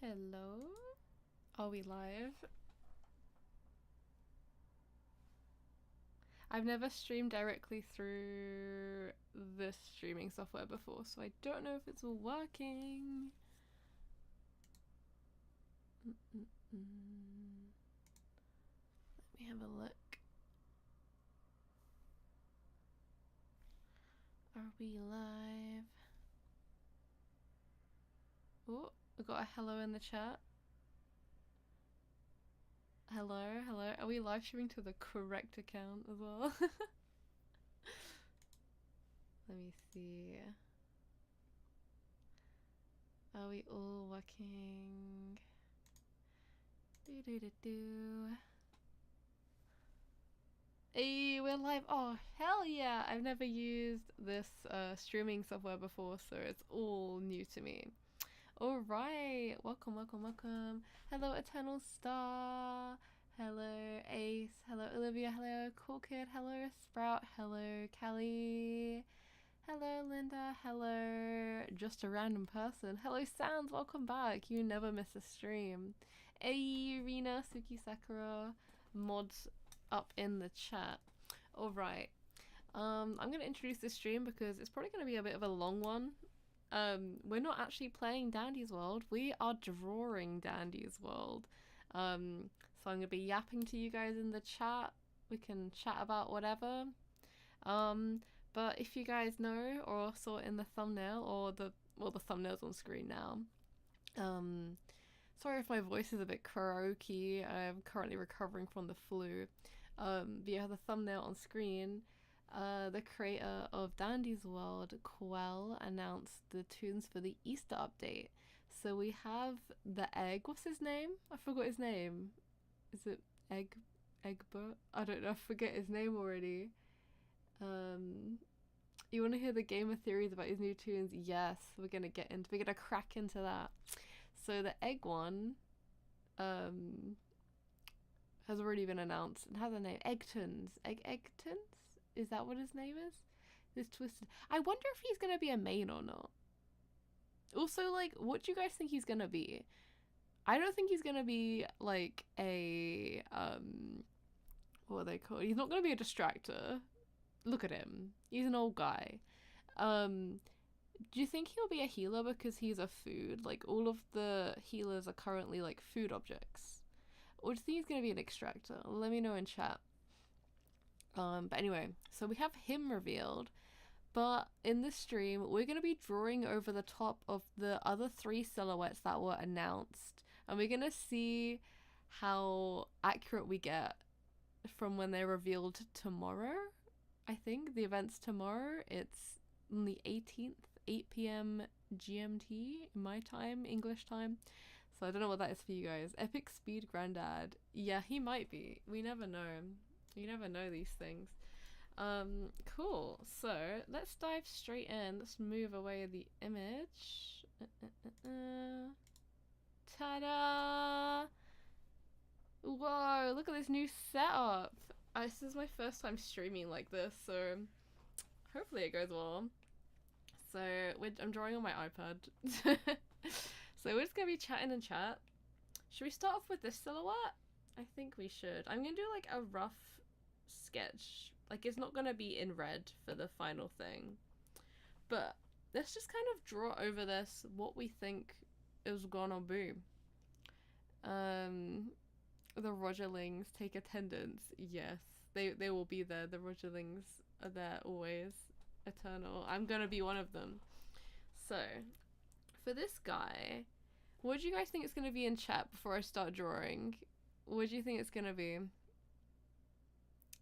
Hello? Are we live? I've never streamed directly through this streaming software before, so I don't know if it's working. Let me have a look. Are we live? Oh, we got a hello in the chat. Hello, hello. Are we live streaming to the correct account as well? Let me see. Are we all working? Hey, we're live. Oh, hell yeah. I've never used this streaming software before, so it's all new to me. All right. Welcome, welcome, welcome. Hello, Eternal Star. Hello, Ace. Hello, Olivia. Hello, Cool Kid. Hello, Sprout. Hello, Callie. Hello, Linda. Hello, just a random person. Hello, Sans. Welcome back. You never miss a stream. Hey, Rena, Suki, Sakura, mods up in the chat. All right. I'm gonna introduce this stream because it's probably gonna be a bit of a long one. We're not actually playing Dandy's World. We are drawing Dandy's World. So I'm gonna be yapping to you guys in the chat. We can chat about whatever. But if you guys know or saw in the thumbnail or the thumbnail's on screen now. Sorry if my voice is a bit croaky. I'm currently recovering from the flu. But yeah, the thumbnail on screen. The creator of Dandy's World, Quell, announced the toons for the Easter update. So we have the egg. What's his name? I forgot his name. Is it Egbert? I don't know. I forget his name already. You want to hear the gamer theories about his new toons? Yes, we're gonna crack into that. So the egg one, has already been announced and has a name. Eggtons. Eggtons? Is that what his name is? This twisted. I wonder if he's gonna be a main or not. Also, like, what do you guys think he's gonna be? I don't think he's gonna be like a what are they called? He's not gonna be a distractor. Look at him. He's an old guy. Do you think he'll be a healer because he's a food? Like, all of the healers are currently like food objects. Or do you think he's gonna be an extractor? Let me know in chat. But anyway, so we have him revealed. But in this stream, we're going to be drawing over the top of the other 3 silhouettes that were announced. And we're going to see how accurate we get from when they're revealed tomorrow. I think the event's tomorrow. It's on the 18th, 8 p.m. GMT, my time, English time. So I don't know what that is for you guys. Epic Speed Granddad. Yeah, he might be. We never know. You never know these things. Cool. So let's dive straight in. Let's move away the image. Ta-da! Whoa, look at this new setup. This is my first time streaming like this, so hopefully it goes well. So I'm drawing on my iPad. So we're just gonna be chatting in chat. Should we start off with this silhouette? I think we should. I'm gonna do like a rough sketch. Like, it's not gonna be in red for the final thing, but let's just kind of draw over this what we think is gonna be. The Rogerlings take attendance. Yes, they will be there. The Rogerlings are there always, eternal. I'm gonna be one of them. So for this guy, what do you guys think it's gonna be in chat before I start drawing? What do you think it's gonna be?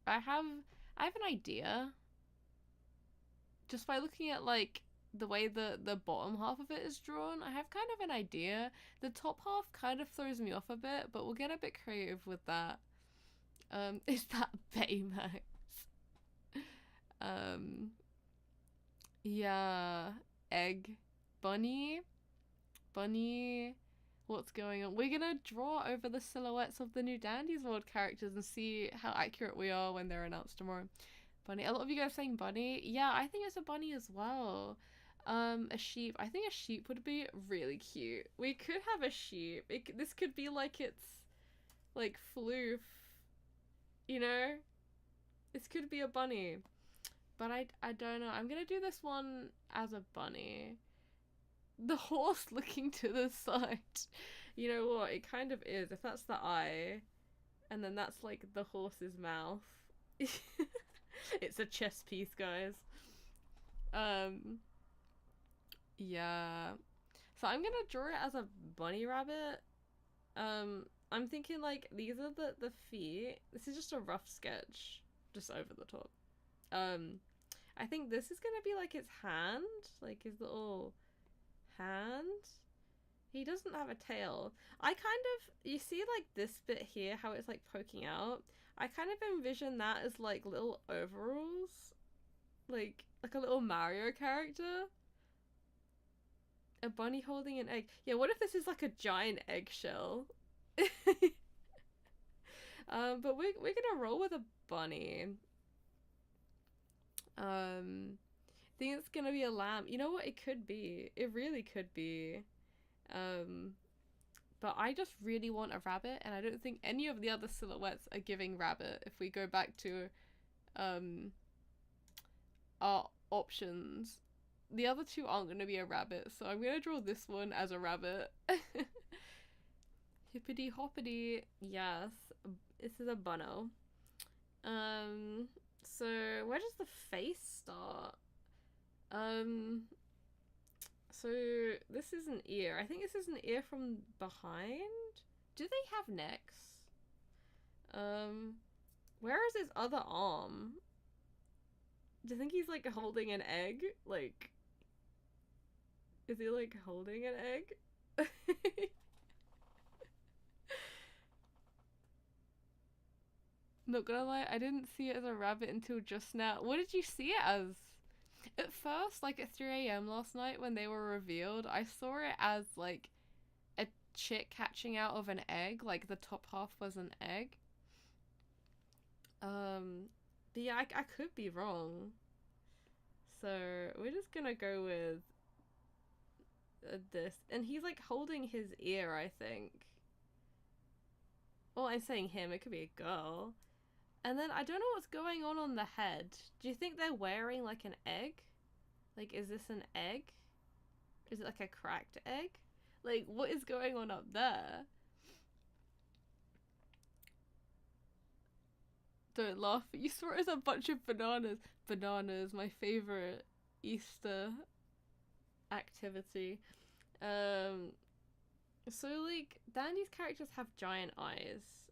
I have an idea. Just by looking at like the way the bottom half of it is drawn, I have kind of an idea. The top half kind of throws me off a bit, but we'll get a bit creative with that. Is that Baymax? Yeah, egg, bunny, what's going on? We're gonna draw over the silhouettes of the new Dandy's World characters and see how accurate we are when they're announced tomorrow. Bunny. A lot of you guys saying bunny. Yeah, I think it's a bunny as well. A sheep. I think a sheep would be really cute. We could have a sheep. This could be like its like floof, you know? This could be a bunny. But I don't know. I'm gonna do this one as a bunny. The horse looking to the side. You know what? It kind of is. If that's the eye, and then that's like the horse's mouth. It's a chess piece, guys. Yeah. So I'm gonna draw it as a bunny rabbit. I'm thinking like these are the feet. This is just a rough sketch, just over the top. I think this is gonna be like its hand, like his little hand. He doesn't have a tail. I kind of, you see like this bit here, how it's like poking out? I kind of envision that as like little overalls. Like a little Mario character. A bunny holding an egg. Yeah, what if this is like a giant eggshell? But we're gonna roll with a bunny. I think it's gonna be a lamb. You know what? It could be. It really could be. But I just really want a rabbit, and I don't think any of the other silhouettes are giving rabbit. If we go back to our options, the other two aren't going to be a rabbit, so I'm going to draw this one as a rabbit. Hippity hoppity. Yes, this is a bunno. So where does the face start? So this is an ear. I think this is an ear from behind. Do they have necks? Where is his other arm? Do you think he's like holding an egg? Like, is he like holding an egg? Not gonna lie, I didn't see it as a rabbit until just now. What did you see it as? At first, like at 3 a.m. last night when they were revealed, I saw it as like a chick hatching out of an egg, like the top half was an egg. But yeah, I could be wrong. So we're just gonna go with this. And he's like holding his ear, I think. Well, I'm saying him, it could be a girl. And then I don't know what's going on the head. Do you think they're wearing like an egg? Like, is this an egg? Is it like a cracked egg? Like, what is going on up there? Don't laugh. You saw it as a bunch of bananas. Bananas, my favorite Easter activity. So like, Danny's characters have giant eyes.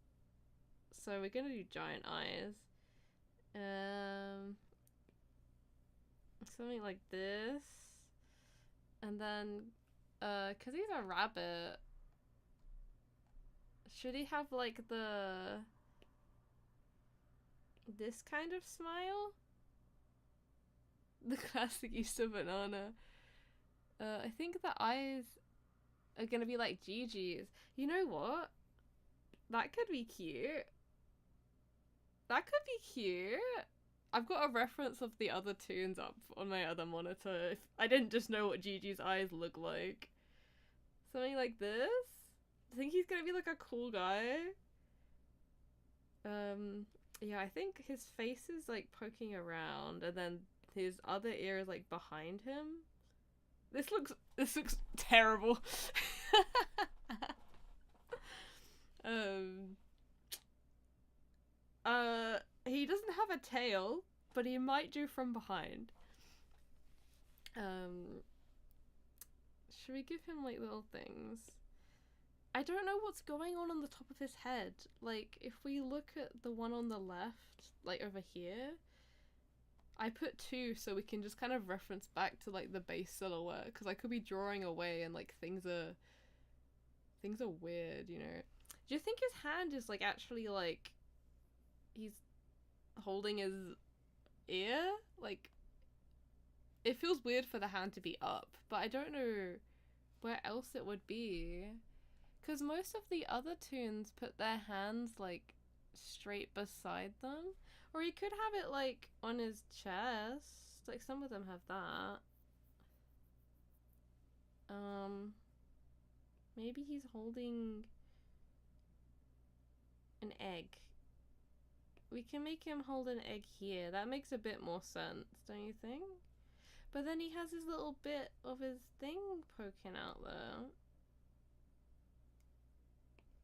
So we're gonna do giant eyes. Something like this. And then, cause he's a rabbit, should he have like this kind of smile? The classic Easter banana. I think the eyes are gonna be like Gigi's. You know what? That could be cute. That could be cute. I've got a reference of the other toons up on my other monitor. If I didn't just know what Gigi's eyes look like. Something like this? I think he's gonna be like a cool guy. Yeah, I think his face is like poking around, and then his other ear is like behind him. This looks terrible. He doesn't have a tail, but he might do from behind. Should we give him like little things? I don't know what's going on the top of his head. Like, if we look at the one on the left, like over here, I put 2 so we can just kind of reference back to like the base silhouette, because I could be drawing away and like things are weird, you know. Do you think his hand is like actually like he's holding his ear? Like, it feels weird for the hand to be up, but I don't know where else it would be. Because most of the other toons put their hands like straight beside them. Or he could have it like on his chest. Like some of them have that. Maybe he's holding an egg. We can make him hold an egg here. That makes a bit more sense, don't you think? But then he has his little bit of his thing poking out there.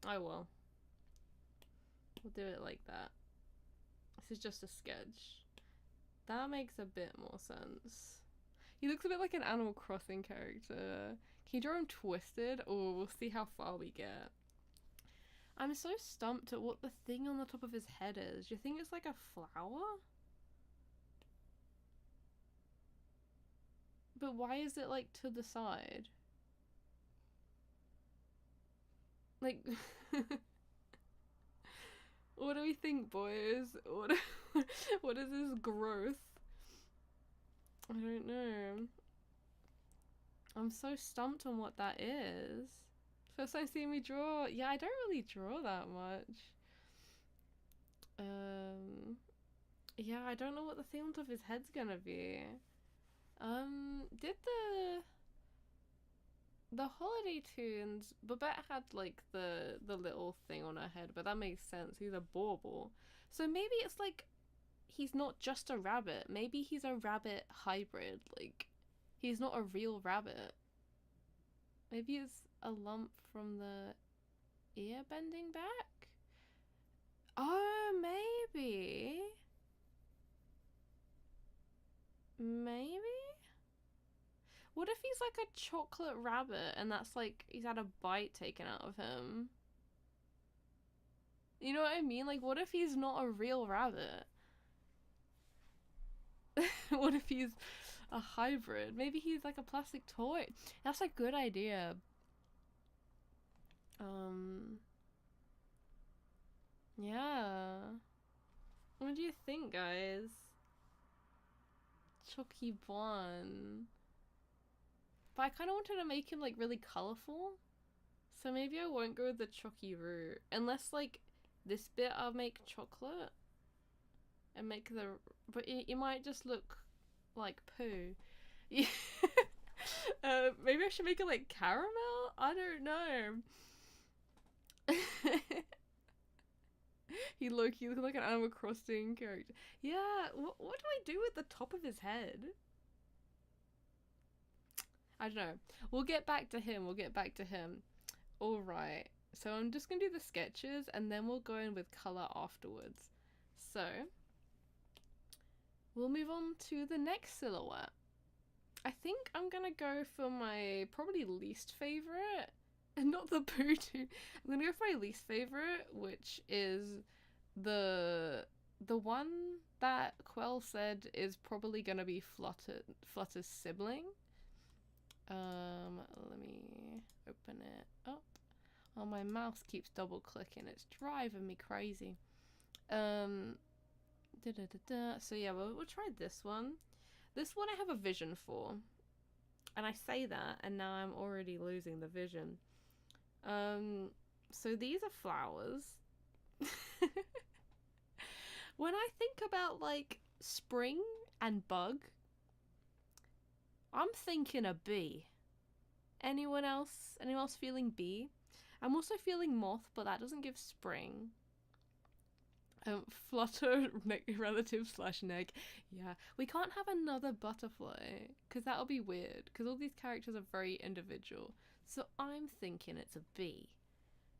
Oh well. We'll do it like that. This is just a sketch. That makes a bit more sense. He looks a bit like an Animal Crossing character. Can you draw him twisted? Or we'll see how far we get. I'm so stumped at what the thing on the top of his head is. Do you think it's like a flower? But why is it like to the side? Like, what do we think, boys? What is this growth? I don't know. I'm so stumped on what that is. First time seeing me draw. Yeah, I don't really draw that much. Yeah, I don't know what the thing on top of his head's gonna be. Did the holiday tunes, Babette had like the little thing on her head, but that makes sense. He's a bauble. So maybe it's like he's not just a rabbit. Maybe he's a rabbit hybrid. Like, he's not a real rabbit. Maybe it's a lump from the ear bending back? Oh, maybe. Maybe? What if he's like a chocolate rabbit and that's like, he's had a bite taken out of him? You know what I mean? Like, what if he's not a real rabbit? What if he's a hybrid? Maybe he's like a plastic toy. That's a good idea. Yeah. What do you think, guys? Chucky Bon. But I kind of wanted to make him like really colorful. So maybe I won't go with the Chucky route. Unless like this bit I'll make chocolate. And make the... But it might just look like poo. Maybe I should make it like caramel? I don't know. He looks like an Animal Crossing character. Yeah, what do I do with the top of his head? I don't know. We'll get back to him. Alright. So I'm just going to do the sketches and then we'll go in with colour afterwards. So, we'll move on to the next silhouette. I think I'm going to go for my probably least favourite. And not the poo too. I'm going to go for my least favourite, which is the one that Quell said is probably going to be Flutter's sibling. Let me open it up. Oh, my mouse keeps double clicking. It's driving me crazy. So yeah, we'll try this one. This one I have a vision for. And I say that, and now I'm already losing the vision. So these are flowers. When I think about like spring and bug, I'm thinking a bee. Anyone else? Anyone else feeling bee? I'm also feeling moth, but that doesn't give spring. Flutter relative / neg. Yeah, we can't have another butterfly because that'll be weird because all these characters are very individual. So I'm thinking it's a bee.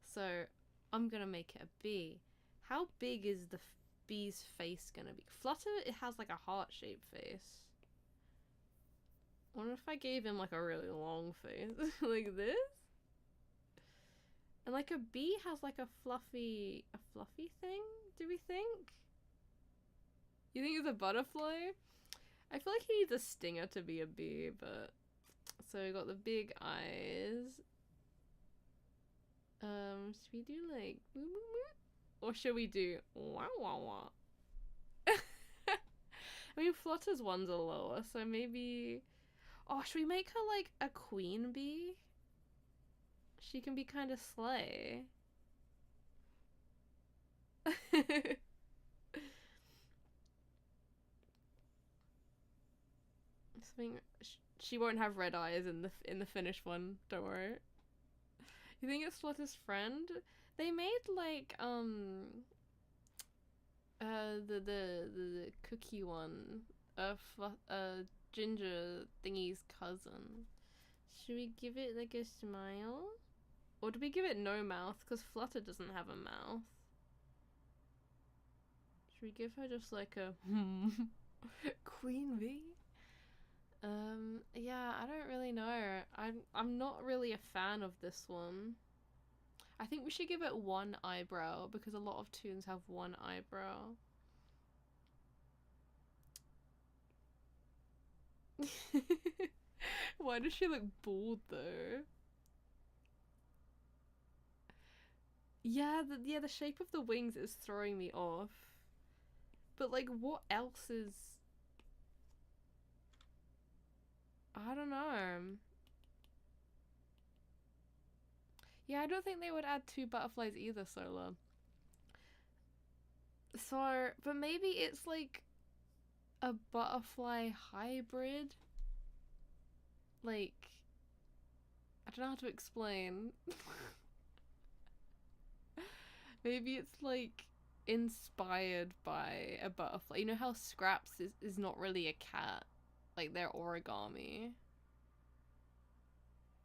So I'm gonna make it a bee. How big is the bee's face gonna be? Flutter, it has like a heart-shaped face. I wonder if I gave him like a really long face like this. And like a bee has like a fluffy thing, do we think? You think it's a butterfly? I feel like he needs a stinger to be a bee, but... So we got the big eyes. Should we do like... Or should we do... Wah wah wah? I mean, Flutter's ones are lower, so maybe... Oh, should we make her like a queen bee? She can be kind of slay. Something she won't have red eyes in the finished one. Don't worry. You think it's Flutter's friend? They made like the cookie one, Ginger thingy's cousin. Should we give it like a smile? Or do we give it no mouth? Because Flutter doesn't have a mouth. Should we give her just like a Queen Bee? Yeah, I don't really know. I'm not really a fan of this one. I think we should give it one eyebrow because a lot of toons have one eyebrow. Why does she look bald though? Yeah, the shape of the wings is throwing me off. But like, what else is? I don't know. Yeah, I don't think they would add two butterflies either, Solar. So, but maybe it's like a butterfly hybrid. Like, I don't know how to explain. Maybe it's like inspired by a butterfly. You know how Scraps is not really a cat? Like, they're origami.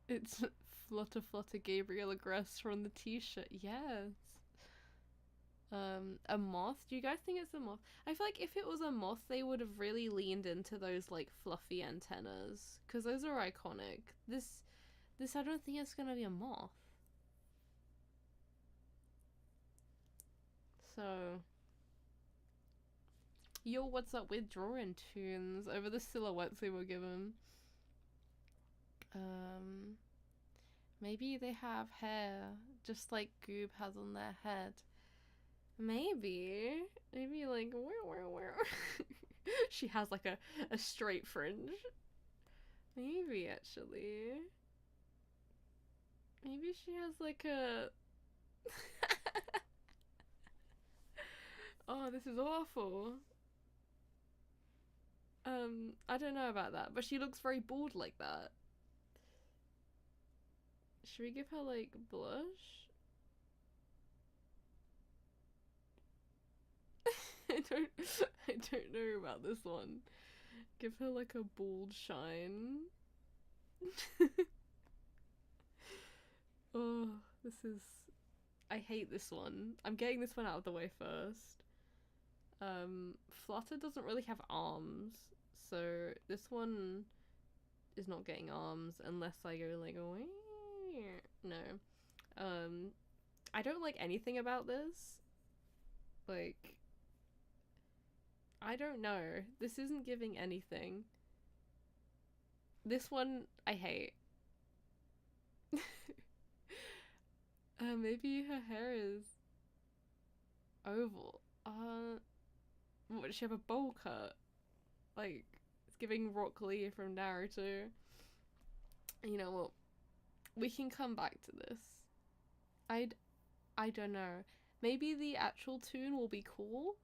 It's Flutter Flutter Gabriel Agress from the t-shirt. Yes. A moth? Do you guys think it's a moth? I feel like if it was a moth, they would have really leaned into those like fluffy antennas, because those are iconic. This I don't think it's gonna be a moth. So, yo, what's up? We're drawing toons over the silhouettes they were given. Maybe they have hair, just like Goob has on their head. Maybe like where she has like a straight fringe. Maybe actually. Maybe she has like a oh, this is awful. I don't know about that, but she looks very bald like that. Should we give her like blush? I don't know about this one. Give her like a bald shine. Oh, I hate this one. I'm getting this one out of the way first. Flutter doesn't really have arms, so this one is not getting arms unless I go like, no. I don't like anything about this. Like, I don't know. This isn't giving anything. This one I hate. Maybe her hair is oval. What, does she have a bowl cut? Like, it's giving Rock Lee from Naruto. You know what? We can come back to this. I don't know. Maybe the actual toon will be cool,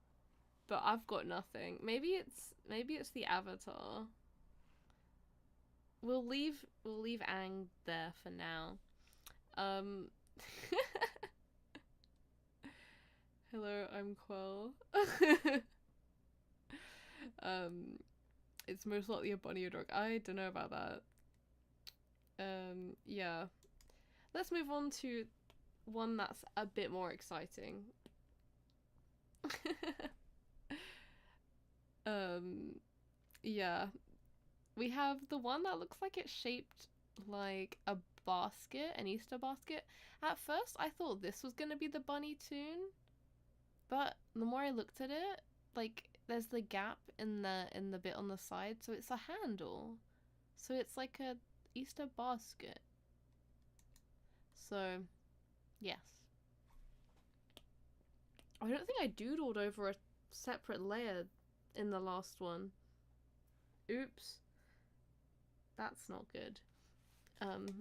but I've got nothing. Maybe it's the avatar. We'll leave Aang there for now. Hello, I'm Quell. It's most likely a bunny or dog. I don't know about that. Yeah. Let's move on to one that's a bit more exciting. Yeah. We have the one that looks like it's shaped like a basket, an Easter basket. At first, I thought this was gonna be the bunny toon, but the more I looked at it, like there's the gap in the bit on the side, so it's a handle. So it's like a Easter basket. So, yes. I don't think I doodled over a separate layer in the last one. Oops. That's not good.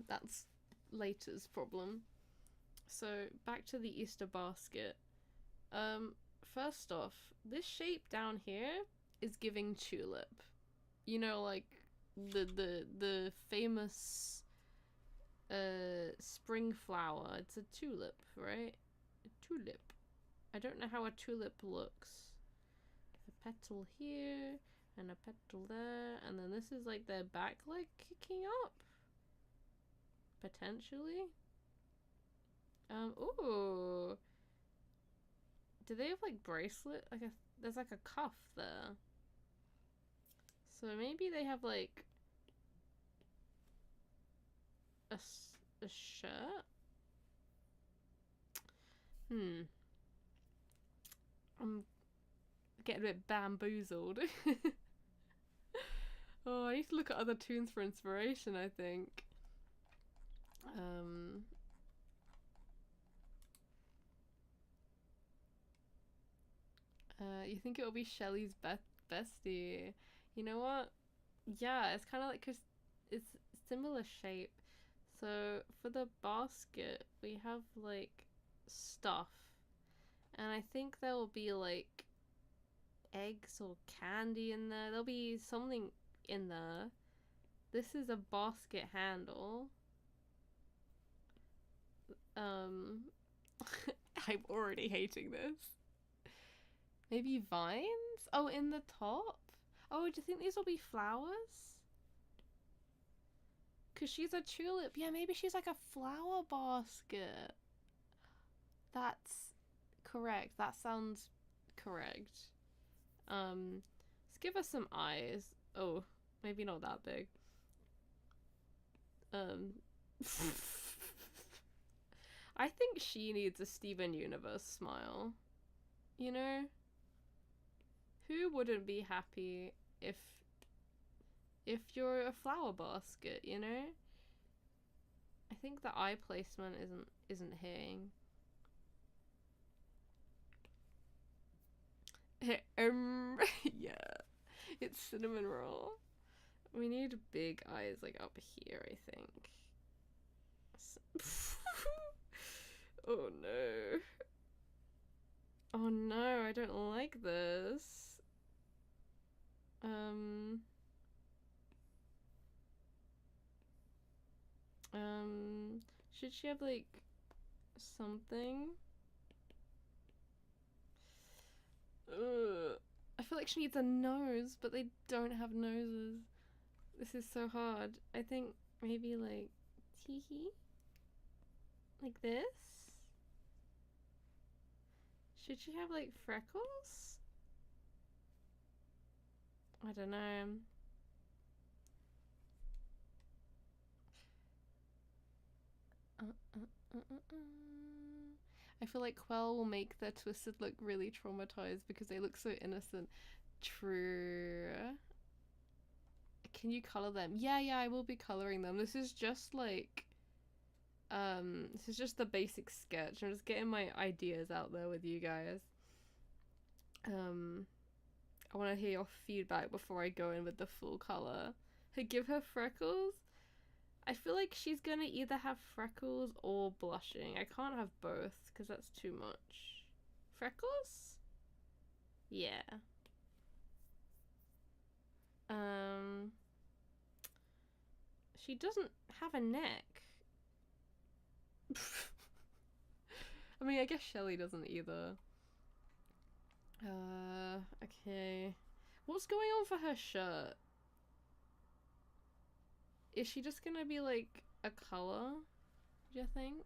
That's later's problem. So, back to the Easter basket. First off, this shape down here is giving tulip. You know, like the famous spring flower. It's a tulip, right? A tulip. I don't know how a tulip looks. A petal here and a petal there, and then this is like their back leg kicking up, potentially. Ooh. Do they have like bracelet? Like there's like a cuff there. So maybe they have like a shirt. I'm getting a bit bamboozled. Oh, I need to look at other toons for inspiration, I think. You think it'll be Shelly's bestie? You know what? Yeah, it's kind of like, cause it's similar shape. So for the basket, we have like stuff, and I think there will be like eggs or candy in there. There'll be something in there. This is a basket handle. I'm already hating this. Maybe vines? Oh, in the top? Oh, do you think these will be flowers? Because she's a tulip. Yeah, maybe she's like a flower basket. That's correct. That sounds correct. Let's give us some eyes. Oh, maybe not that big. I think she needs a Steven Universe smile. You know? Who wouldn't be happy if you're a flower basket, you know? I think the eye placement isn't hitting. Yeah. It's cinnamon roll. We need big eyes like up here, I think. Oh no. Oh no, I don't like this. Should she have like something? I feel like she needs a nose, but they don't have noses. This is so hard. I think maybe like teehee? Like this? Should she have like freckles? I don't know. I feel like Quell will make their Twisted look really traumatized because they look so innocent. True. Can you color them? Yeah, I will be coloring them. This is just like, this is just the basic sketch. I'm just getting my ideas out there with you guys. I want to hear your feedback before I go in with the full color. Give her freckles? I feel like she's gonna either have freckles or blushing. I can't have both because that's too much. Freckles? Yeah. She doesn't have a neck. I mean, I guess Shelly doesn't either. Okay. What's going on for her shirt? Is she just gonna be like a color, do you think?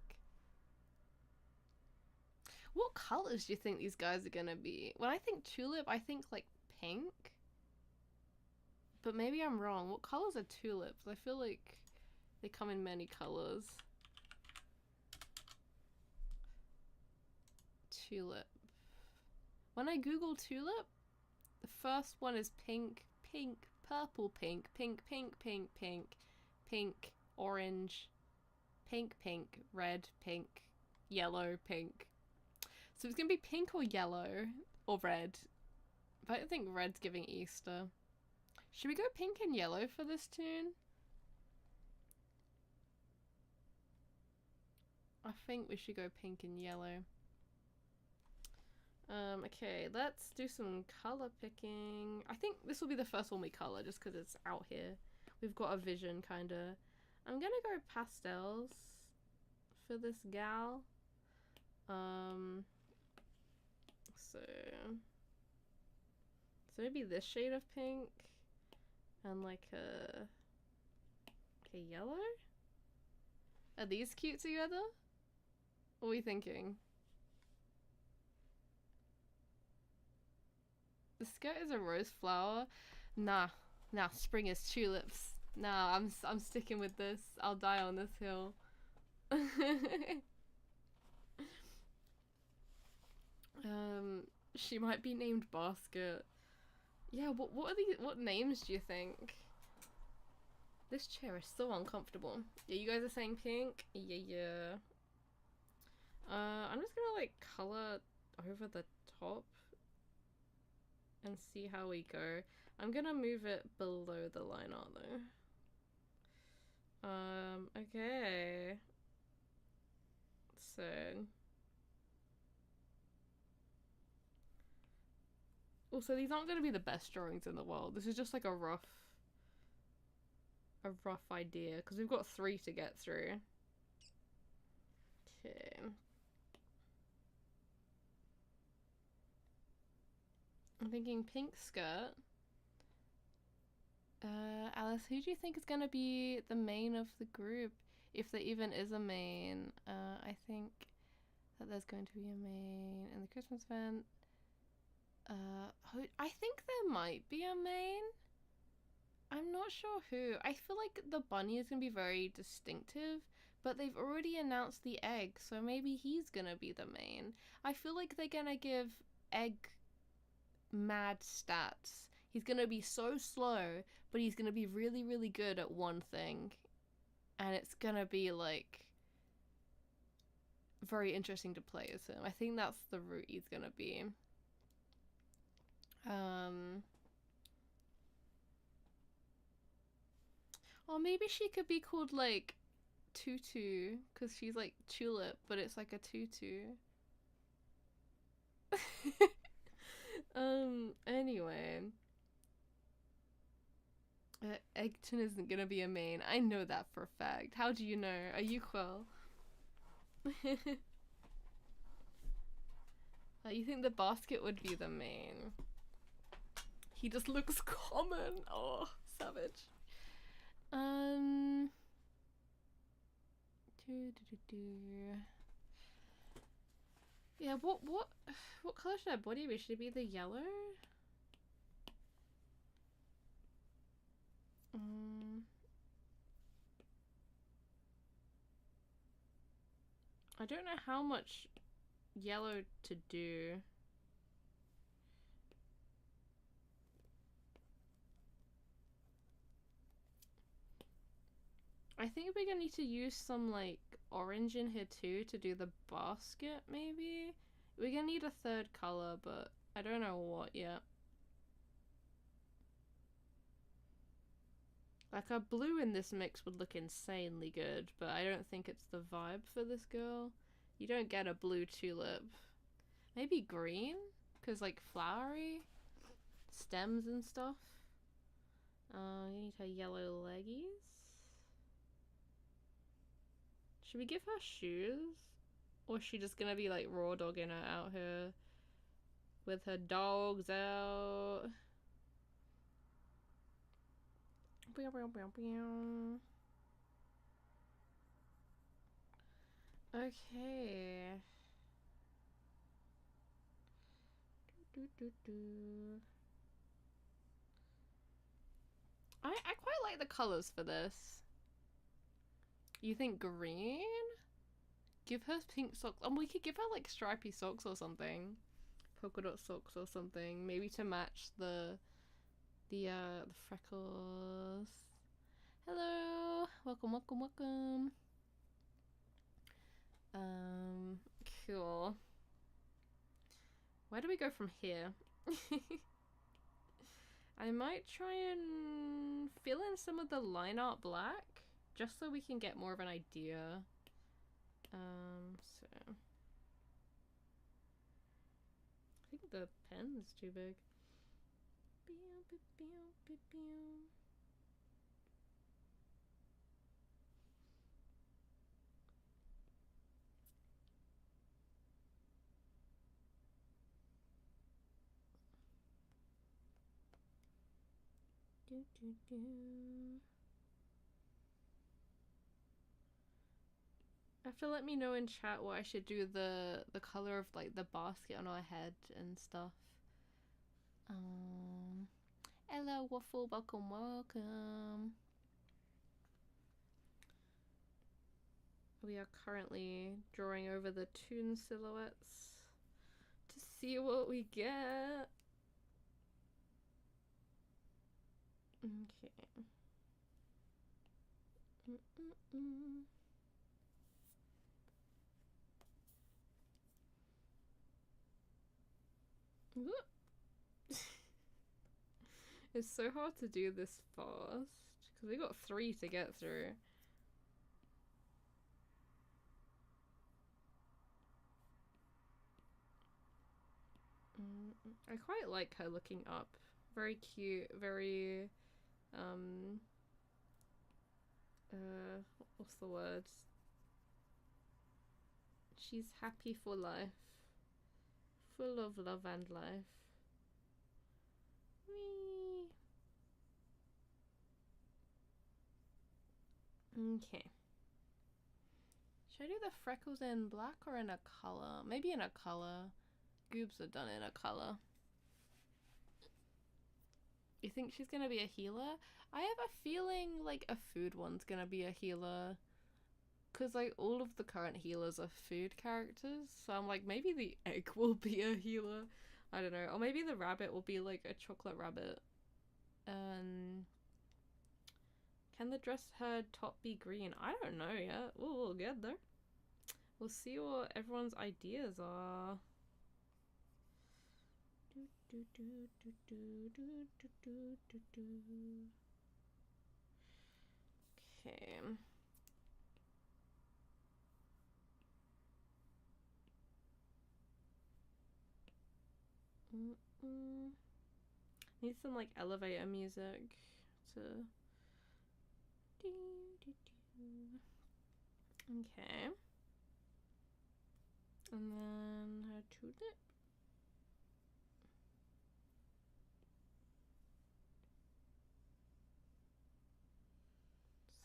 What colors do you think these guys are gonna be? When I think tulip, I think like pink. But maybe I'm wrong. What colors are tulips? I feel like they come in many colors. Tulip. When I Google tulip, the first one is pink, pink, purple, pink, pink, pink, pink, pink, pink, orange, pink, pink, red, pink, yellow, pink. So it's gonna be pink or yellow or red. But I don't think red's giving Easter. Should we go pink and yellow for this toon? I think we should go pink and yellow. Okay, let's do some color picking. I think this will be the first one we color just because it's out here. We've got a vision, kinda. I'm gonna go pastels for this gal. So maybe this shade of pink and like a yellow? Are these cute together? What are we thinking? The skirt is a rose flower. Nah, spring is tulips. Nah, I'm sticking with this. I'll die on this hill. She might be named Basket. Yeah, what are these? What names do you think? This chair is so uncomfortable. Yeah, you guys are saying pink? Yeah. I'm just gonna like color over the top and see how we go. I'm gonna move it below the line art though. Okay. So also, these aren't gonna be the best drawings in the world. This is just like a rough idea because we've got 3 to get through. Okay. I'm thinking pink skirt. Alice, who do you think is gonna be the main of the group? If there even is a main. I think that there's going to be a main in the Christmas event. I think there might be a main. I'm not sure who. I feel like the bunny is gonna be very distinctive, but they've already announced the egg, so maybe he's gonna be the main. I feel like they're gonna give Egg mad stats. He's gonna be so slow, but he's gonna be really, really good at one thing. And it's gonna be like very interesting to play as him. I think that's the route he's gonna be. Or maybe she could be called like Tutu, because she's like tulip, but it's like a tutu. Anyway. Eggton isn't gonna be a main. I know that for a fact. How do you know? Are you Quill? You think the basket would be the main? He just looks common. Oh, savage. Yeah, what color should our body be? Should it be the yellow? I don't know how much yellow to do. I think we're gonna need to use some like orange in here too to do the basket, maybe? We're gonna need a 3rd color, but I don't know what yet. Like a blue in this mix would look insanely good, but I don't think it's the vibe for this girl. You don't get a blue tulip. Maybe green? Because like flowery? Stems and stuff. You need her yellow leggies. Should we give her shoes? Or is she just gonna be like raw dogging her out here with her dogs out? Okay. I quite like the colors for this. You think green? Give her pink socks. We could give her like stripy socks or something. Polka dot socks or something. Maybe to match the freckles. Hello. Welcome. Cool. Where do we go from here? I might try and fill in some of the line art black, just so we can get more of an idea. So I think the pen's too big. Have to let me know in chat what I should do the color of like the basket on our head and stuff. Hello Waffle, welcome. We are currently drawing over the toon silhouettes to see what we get. Okay. It's so hard to do this fast because we got 3 to get through. I quite like her looking up. Very cute, very what's the word? She's happy for life. Full of love and life. Whee! Okay. Should I do the freckles in black or in a color? Maybe in a color. Goobs are done in a color. You think she's gonna be a healer? I have a feeling like a food one's gonna be a healer. Cause like all of the current healers are food characters. So I'm like, maybe the egg will be a healer. I don't know. Or maybe the rabbit will be like a chocolate rabbit. Can the dress her top be green? I don't know yet. We'll get there. We'll see what everyone's ideas are. Okay. Need some like elevator music to. Okay. And then her tulip.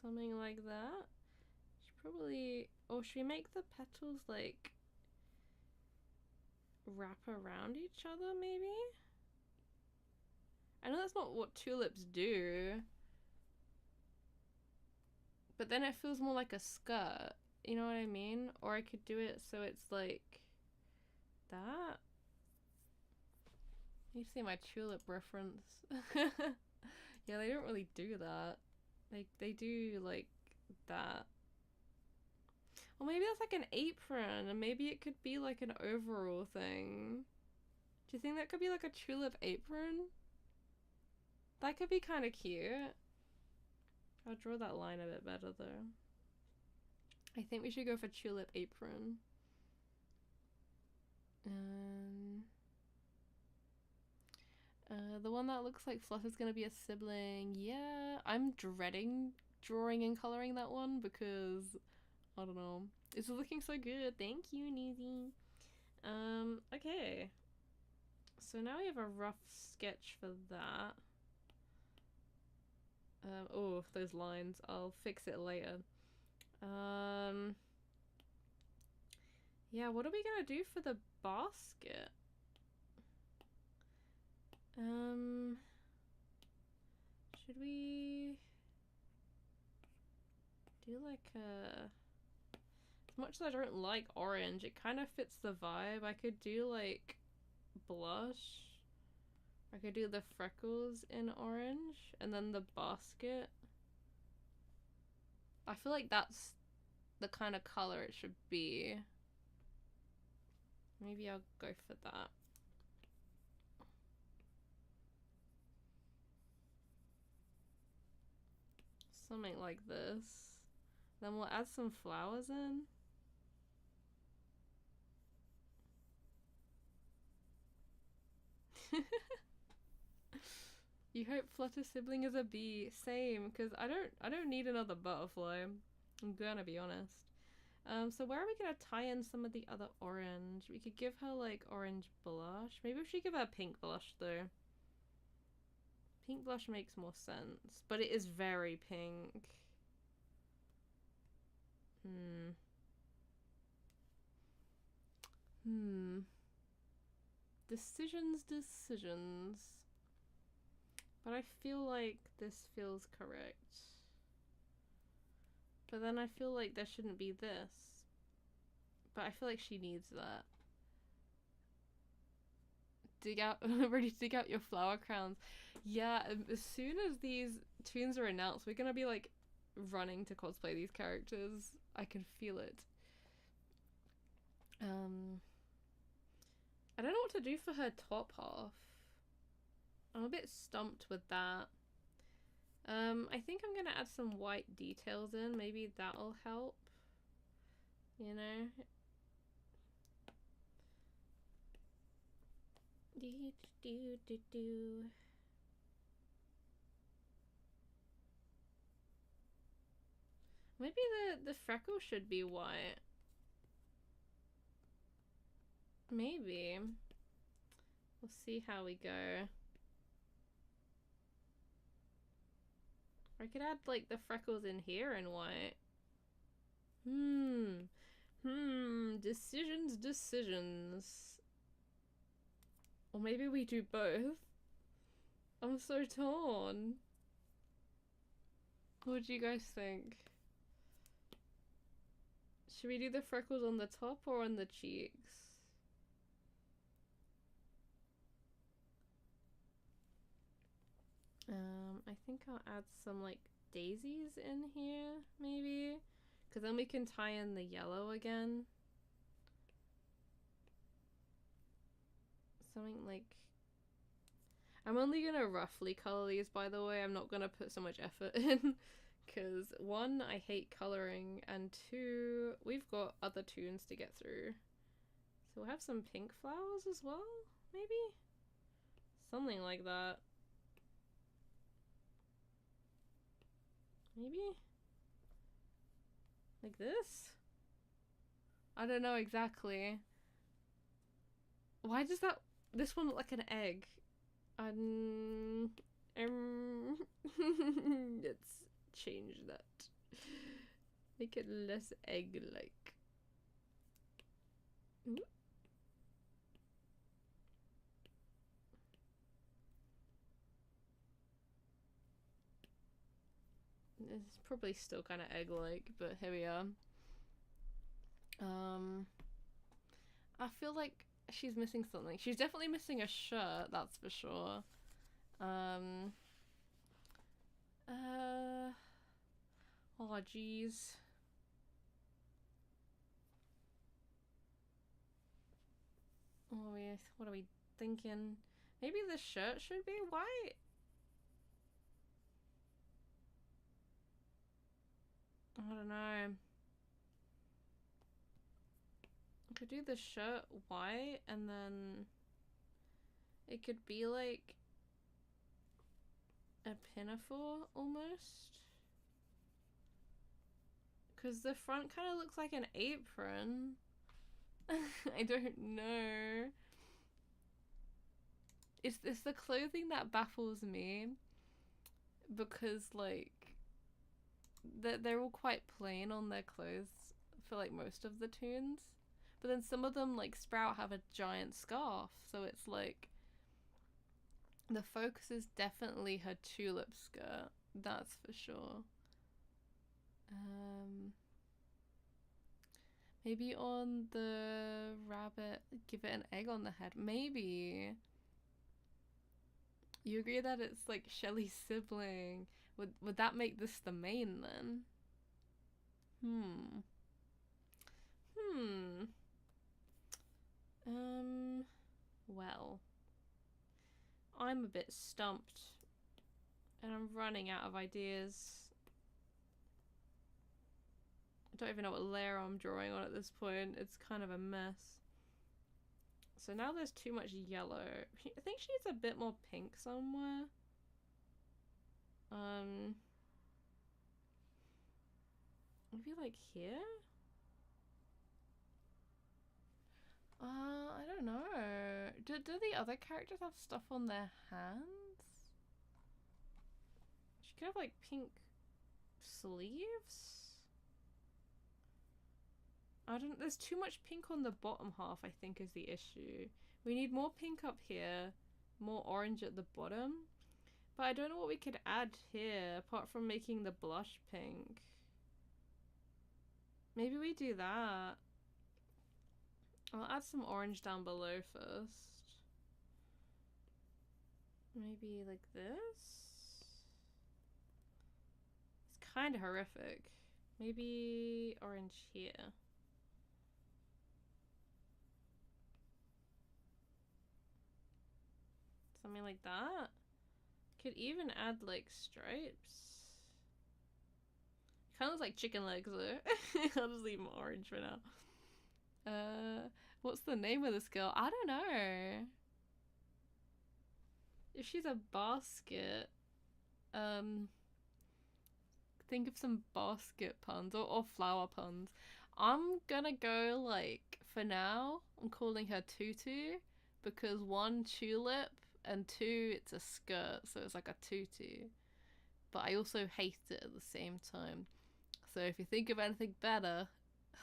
Something like that. Should probably. Or should we make the petals like wrap around each other maybe? I know that's not what tulips do. But then it feels more like a skirt. You know what I mean? Or I could do it so it's like that. You see my tulip reference. Yeah, they don't really do that. Like they do like that. Or maybe that's like an apron, and maybe it could be like an overall thing. Do you think that could be like a tulip apron? That could be kind of cute. I'll draw that line a bit better though. I think we should go for tulip apron. The one that looks like Flutter's gonna be a sibling. Yeah, I'm dreading drawing and coloring that one because I don't know. It's looking so good. Thank you, Newsy. Okay. So now we have a rough sketch for that. Oh, those lines. I'll fix it later. Yeah, what are we gonna do for the basket? Should we do like a... As much as I don't like orange, it kind of fits the vibe. I could do like blush. I could do the freckles in orange and then the basket. I feel like that's the kind of color it should be. Maybe I'll go for that. Something like this. Then we'll add some flowers in. You hope Flutter sibling is a bee. Same, because I don't need another butterfly. I'm gonna be honest. So where are we gonna tie in some of the other orange? We could give her like orange blush. Maybe we should give her pink blush though. Pink blush makes more sense, but it is very pink. Decisions. But I feel like this feels correct. But then I feel like there shouldn't be this. But I feel like she needs that. Ready to dig out your flower crowns. Yeah, as soon as these toons are announced, we're gonna be like running to cosplay these characters. I can feel it. I don't know what to do for her top half. I'm a bit stumped with that. I think I'm gonna add some white details in. Maybe that'll help. You know? Maybe the freckle should be white. Maybe. We'll see how we go. I could add like the freckles in here in white. Decisions. Or maybe we do both. I'm so torn. What do you guys think? Should we do the freckles on the top or on the cheeks? I think I'll add some like daisies in here, maybe? Because then we can tie in the yellow again. Something like... I'm only gonna roughly color these, by the way. I'm not gonna put so much effort in. Because one, I hate coloring, and two, we've got other toons to get through. So we'll have some pink flowers as well, maybe? Something like that. Maybe? Like this? I don't know exactly. Why does that... this one look like an egg? Let's change that. Make it less egg-like. It's probably still kind of egg-like, but here we are. I feel like she's missing something. She's definitely missing a shirt, that's for sure. Oh jeez. What are we thinking? Maybe the shirt should be white? I don't know. I could do the shirt white and then it could be like a pinafore almost. Because the front kind of looks like an apron. I don't know. It's the clothing that baffles me. Because like they're all quite plain on their clothes for like most of the toons. But then some of them, like Sprout, have a giant scarf, so it's like the focus is definitely her tulip skirt, that's for sure. Maybe on the rabbit, give it an egg on the head. Maybe. You agree that it's like Shelly's sibling? Would that make this the main then? Well, I'm a bit stumped and I'm running out of ideas. I don't even know what layer I'm drawing on at this point. It's kind of a mess. So now there's too much yellow. I think she needs a bit more pink somewhere. Maybe like here? I don't know. Do the other characters have stuff on their hands? She could have like pink sleeves. I don't. There's too much pink on the bottom half, I think, is the issue. We need more pink up here, more orange at the bottom. But I don't know what we could add here apart from making the blush pink. Maybe we do that. I'll add some orange down below first. Maybe like this? It's kind of horrific. Maybe orange here. Something like that. Could even add like stripes. Kind of looks like chicken legs though. I'll just leave them orange for now. What's the name of this girl? I don't know. If she's a basket, think of some basket puns or flower puns. I'm gonna go like, for now, I'm calling her Tutu because 1, tulip, and 2, it's a skirt, so it's like a tutu. But I also hate it at the same time. So if you think of anything better,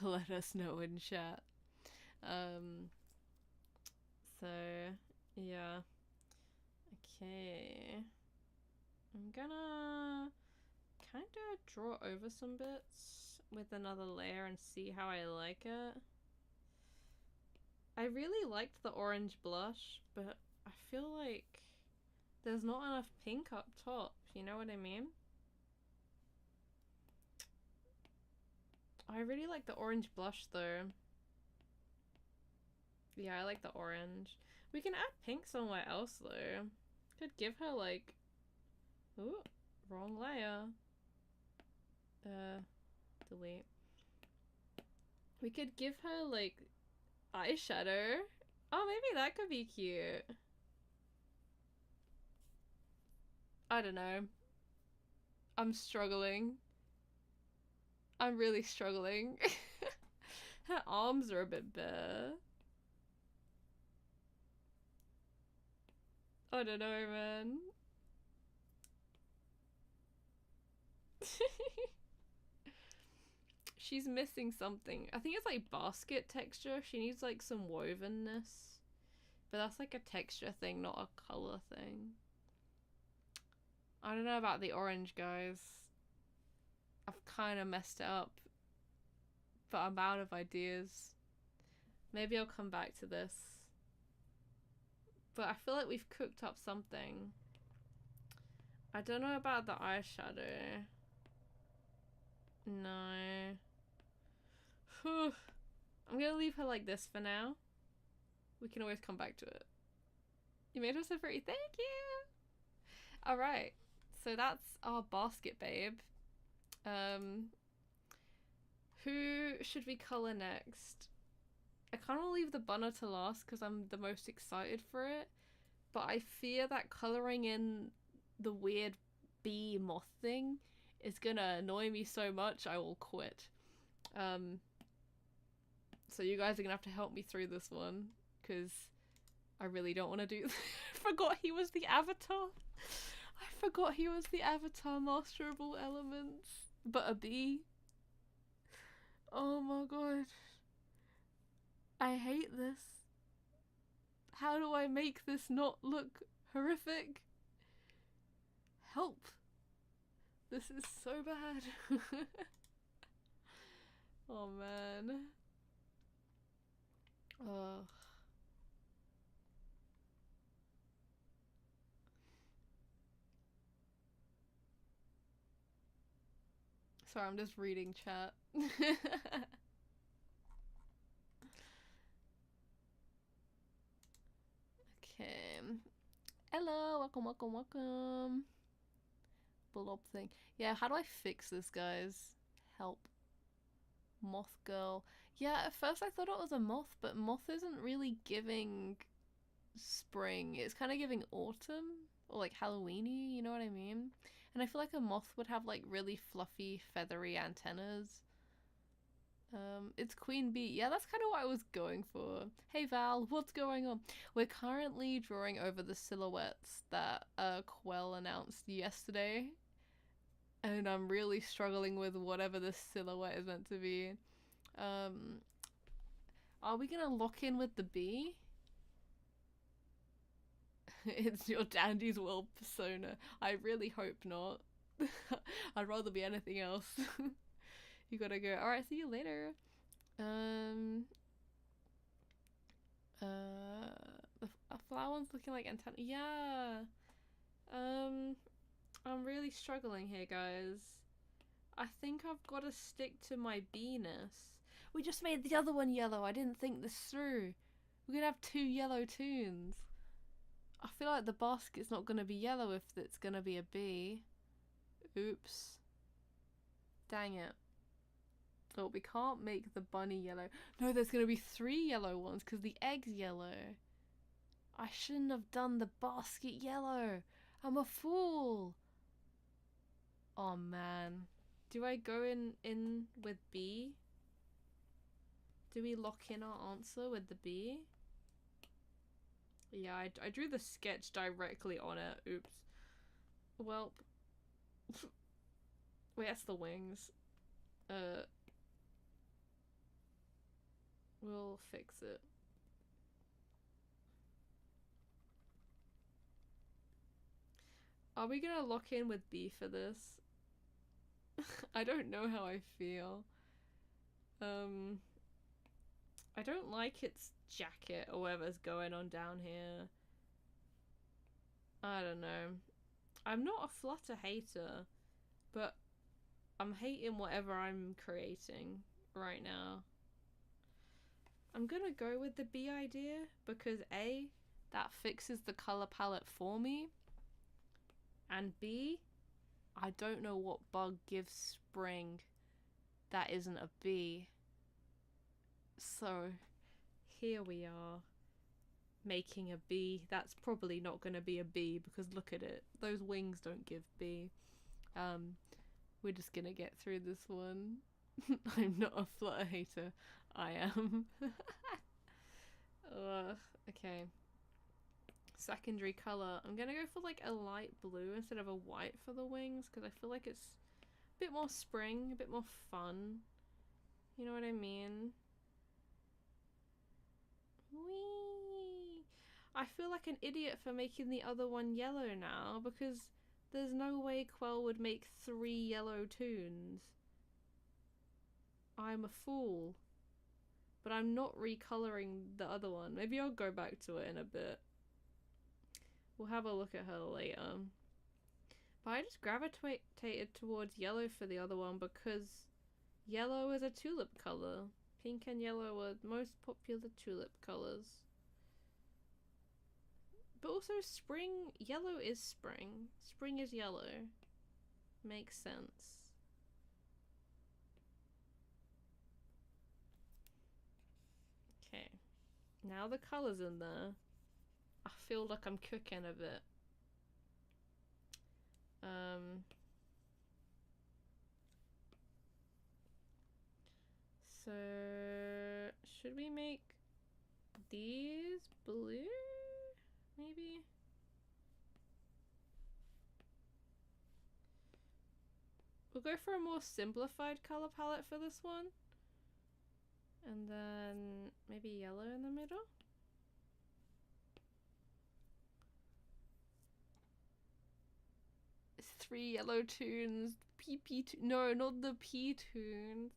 let us know in chat. So yeah. Okay. I'm gonna kind of draw over some bits with another layer and see how I like it. I really liked the orange blush, but I feel like there's not enough pink up top, you know what I mean? I really like the orange blush though. Yeah, I like the orange. We can add pink somewhere else though. Could give her like... Ooh, wrong layer. Delete. We could give her like eyeshadow. Oh, maybe that could be cute. I don't know. I'm struggling. I'm really struggling. Her arms are a bit bare. I don't know, man. She's missing something. I think it's like basket texture. She needs like some wovenness. But that's like a texture thing, not a color thing. I don't know about the orange, guys. I've kind of messed it up. But I'm out of ideas. Maybe I'll come back to this. But I feel like we've cooked up something. I don't know about the eyeshadow. No. Whew. I'm gonna leave her like this for now. We can always come back to it. You made her so pretty. Thank you! Alright. So that's our basket babe. Who should we colour next? I kind of leave the bunner to last because I'm the most excited for it. But I fear that colouring in the weird bee moth thing is gonna annoy me so much I will quit. So you guys are gonna have to help me through this one because I really don't want to do I forgot he was the avatar. I forgot he was the avatar master of all elements. But a bee. Oh my god. I hate this. How do I make this not look horrific? Help. This is so bad. Oh man. Ugh. Sorry, I'm just reading chat. Okay. Hello, welcome, welcome, welcome. Blob thing. Yeah, how do I fix this, guys? Help. Moth girl. Yeah, at first I thought it was a moth, but moth isn't really giving spring. It's kind of giving autumn or like Halloweeny, you know what I mean? And I feel like a moth would have like really fluffy, feathery antennas. It's Queen Bee. Yeah, that's kind of what I was going for. Hey Val, what's going on? We're currently drawing over the silhouettes that Quell announced yesterday. and I'm really struggling with whatever this silhouette is meant to be. Are we gonna lock in with the bee? It's your Dandy's World persona. I really hope not. I'd rather be anything else. You gotta go. Alright, see you later. A flower one's looking like antenna. Yeah. I'm really struggling here, guys. I think I've got to stick to my bee-ness. We just made the other one yellow. I didn't think this through. We're gonna have 2 yellow toons. I feel like the basket's not gonna be yellow if it's gonna be a bee. Oops. Dang it. Oh, we can't make the bunny yellow. No, there's gonna be 3 yellow ones because the egg's yellow. I shouldn't have done the basket yellow. I'm a fool. Oh man. Do I go in with B? Do we lock in our answer with the B? Yeah, I drew the sketch directly on it. Oops. Well. Wait, that's the wings. We'll fix it. Are we gonna lock in with B for this? I don't know how I feel. I don't like its jacket or whatever's going on down here. I don't know. I'm not a flutter hater, but I'm hating whatever I'm creating right now. I'm gonna go with the B idea because A, that fixes the color palette for me, and B, I don't know what bug gives spring that isn't a bee. So here we are making a bee. That's probably not going to be a bee because look at it. Those wings don't give bee. We're just going to get through this one. I'm not a flutter hater. I am. Okay. Secondary color. I'm going to go for like a light blue instead of a white for the wings because I feel like it's a bit more spring, a bit more fun. You know what I mean? Whee! I feel like an idiot for making the other one yellow now because there's no way Quell would make 3 yellow toons. I'm a fool. But I'm not recoloring the other one. Maybe I'll go back to it in a bit. We'll have a look at her later. But I just gravitated towards yellow for the other one because yellow is a tulip color. Pink and yellow are most popular tulip colors. But also spring, yellow is spring. Spring is yellow. Makes sense. Okay. Now the colors in there. I feel like I'm cooking a bit. So should we make these blue? Maybe? We'll go for a more simplified color palette for this one. And then maybe yellow in the middle? It's 3 yellow toons. No, not the P toons.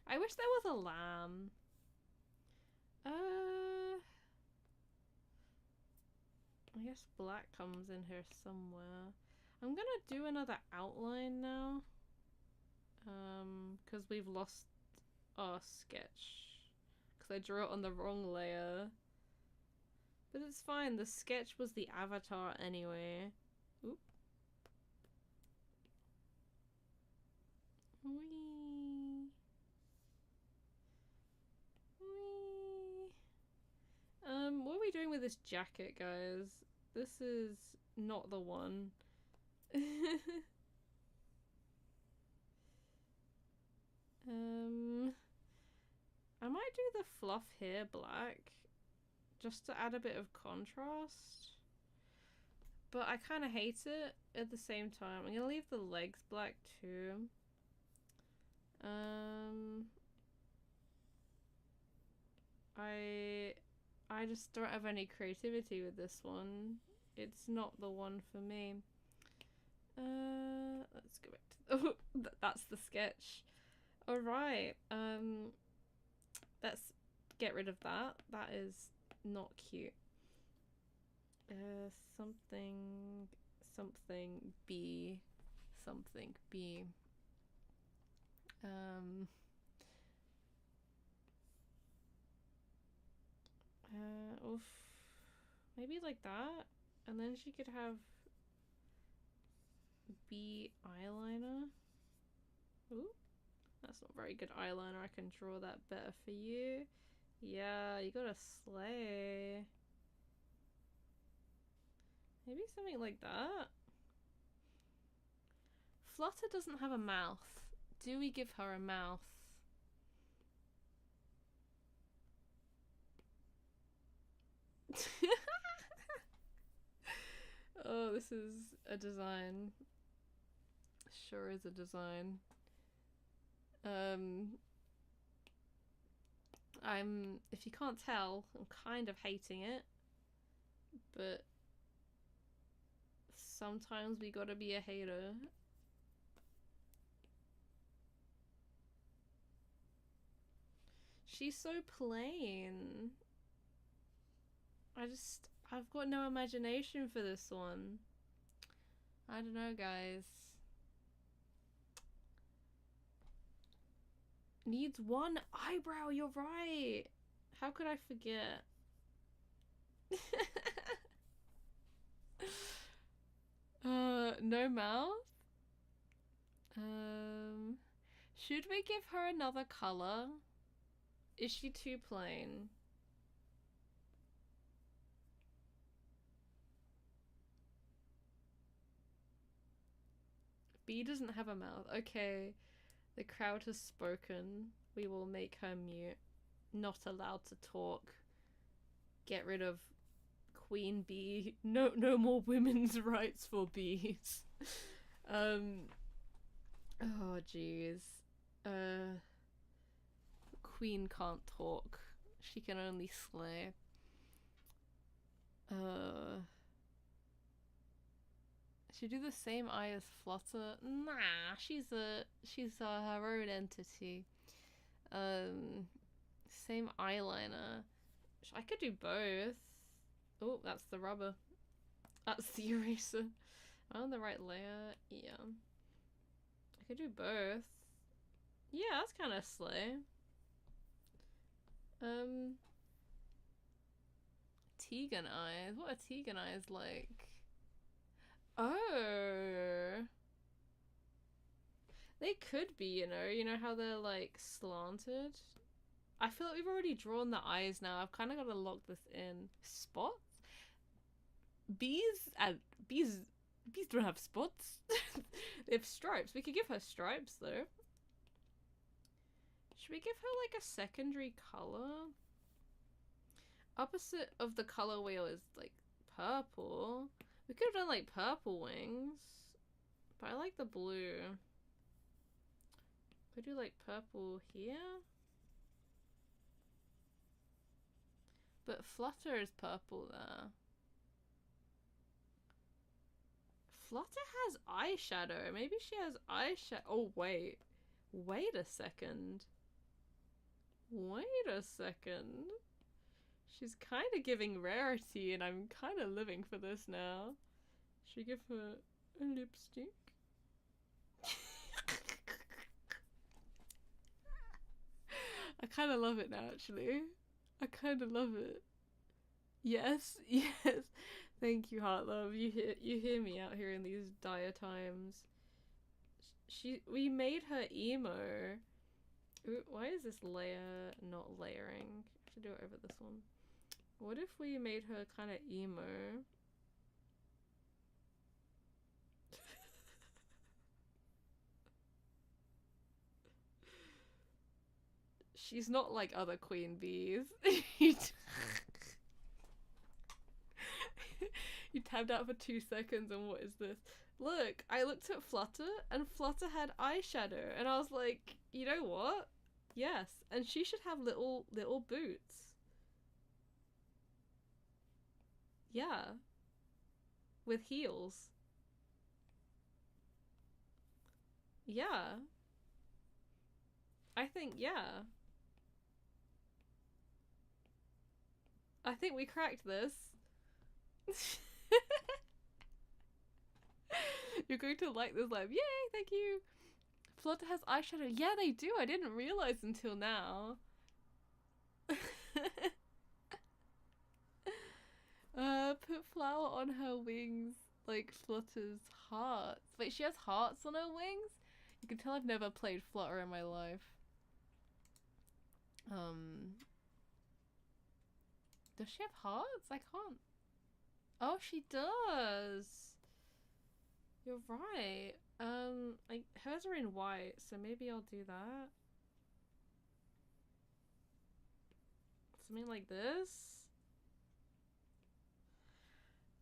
I wish there was a lamb. I guess black comes in here somewhere. I'm gonna do another outline now. Because we've lost our sketch. Because I drew it on the wrong layer. But it's fine, the sketch was the avatar anyway. Oop. Whee. Whee. What are we doing with this jacket, guys? This is not the one. I might do the fluff hair black just to add a bit of contrast. but I kind of hate it at the same time. I'm gonna leave the legs black too. I just don't have any creativity with this one. It's not the one for me. Let's go back to that's the sketch. All right. Let's get rid of that. That is not cute. Something B. Oof. Maybe like that, and then she could have B eyeliner. Ooh, that's not very good eyeliner. I can draw that better for you. Yeah, you gotta slay. Maybe something like that. Flutter doesn't have a mouth. Do we give her a mouth? Oh, this is a design. Sure is a design. If you can't tell, I'm kind of hating it, but sometimes we gotta be a hater. She's so plain. I've got no imagination for this one. I don't know, guys. Needs one eyebrow, you're right. How could I forget? No mouth? Should we give her another color? Is she too plain? B doesn't have a mouth. Okay. The crowd has spoken. We will make her mute. Not allowed to talk. Get rid of Queen Bee. No more women's rights for bees. Oh jeez. Queen can't talk. She can only slay. Should do the same eye as Flutter? Nah, she's her own entity. Same eyeliner. I could do both. Oh, that's the rubber. That's the eraser. Am I on the right layer? Yeah. I could do both. Yeah, that's kind of slay. Tegan eyes. What are Tegan eyes like? Oh. They could be, you know how they're like slanted? I feel like we've already drawn the eyes now. I've kind of got to lock this in. Spots? Bees don't have spots. They have stripes. We could give her stripes though. Should we give her like a secondary color? Opposite of the color wheel is like purple. We could have done like purple wings, but I like the blue. Could do like purple here. But Flutter is purple there. Flutter has eyeshadow. Maybe she has eyeshadow. Oh, wait. Wait a second. Wait a second. She's kind of giving rarity, and I'm kind of living for this now. Should we give her a lipstick? I kind of love it now, actually. I kind of love it. Yes, yes. Thank you, Heartlove. You hear me out here in these dire times. We made her emo. Ooh, why is this layer not layering? I have to do it over this one. What if we made her kind of emo? She's not like other queen bees. You tabbed out for 2 seconds and what is this? Look, I looked at Flutter and Flutter had eyeshadow and I was like, you know what? Yes, and she should have little boots. Yeah. With heels. Yeah. I think, yeah. I think we cracked this. You're going to like this live. Yay, thank you. Flutter has eyeshadow. Yeah, they do. I didn't realize until now. Put flower on her wings like Flutter's hearts. Wait, she has hearts on her wings? You can tell I've never played Flutter in my life. Does she have hearts? I can't. Oh, she does. You're right. Like hers are in white, so maybe I'll do that. Something like this.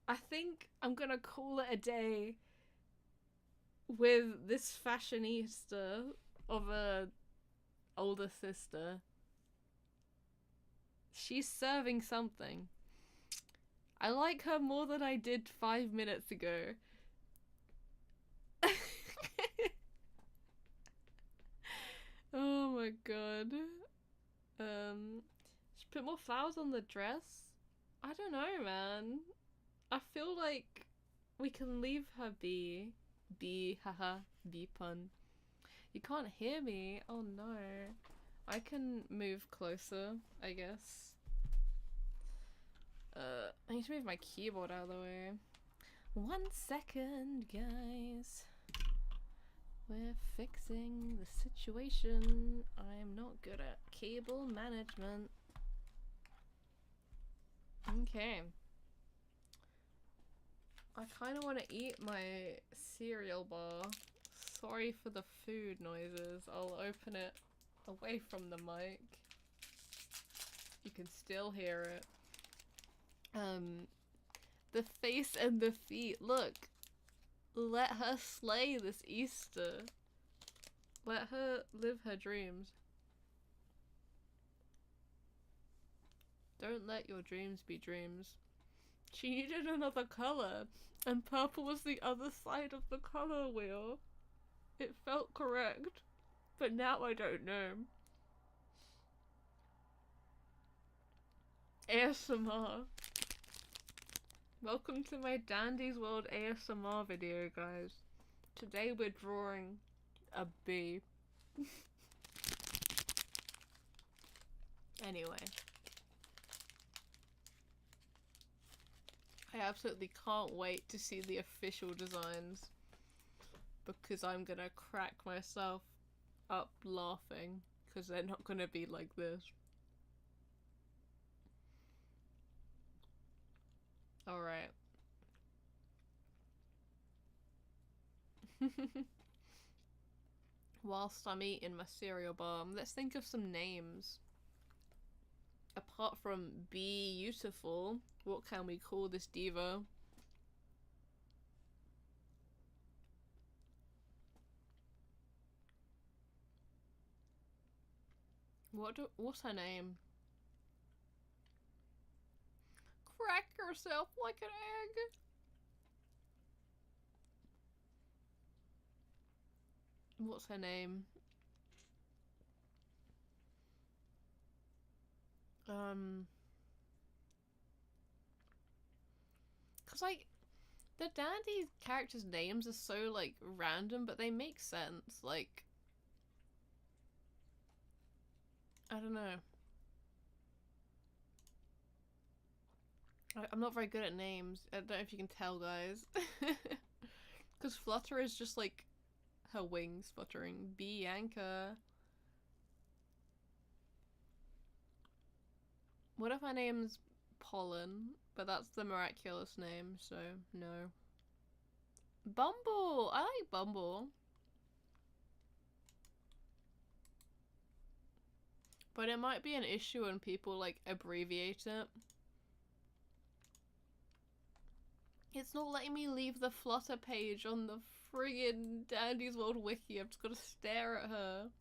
I think I'm gonna call it a day with this fashionista of a older sister. She's serving something. I like her more than I did 5 minutes ago. Oh my god. Should put more flowers on the dress? I don't know, man. I feel like we can leave her be. Be, haha, be pun. You can't hear me? Oh no. I can move closer, I guess. I need to move my keyboard out of the way. 1 second, guys. We're fixing the situation. I'm not good at cable management. Okay. I kind of want to eat my cereal bar. Sorry for the food noises. I'll open it away from the mic. You can still hear it. The face and the feet. Look. Let her slay this Easter. Let her live her dreams. Don't let your dreams be dreams. She needed another colour, and purple was the other side of the colour wheel. It felt correct, but now I don't know. ASMR. Welcome to my Dandy's World ASMR video, guys. Today we're drawing a bee. Anyway. I absolutely can't wait to see the official designs because I'm gonna crack myself up laughing because they're not gonna be like this. Alright. Whilst I'm eating my cereal bar, let's think of some names. Apart from beautiful, what can we call this diva? What's her name? Crack yourself like an egg. What's her name? Cause like, the Dandy characters' names are so like random, but they make sense. Like, I don't know. I'm not very good at names. I don't know if you can tell, guys. Because Flutter is just like her wings fluttering. Bianca. What if her name's Pollen? But that's the miraculous name, so no. Bumble! I like Bumble. But it might be an issue when people like abbreviate it. It's not letting me leave the Flutter page on the friggin' Dandy's World wiki. I've just got to stare at her.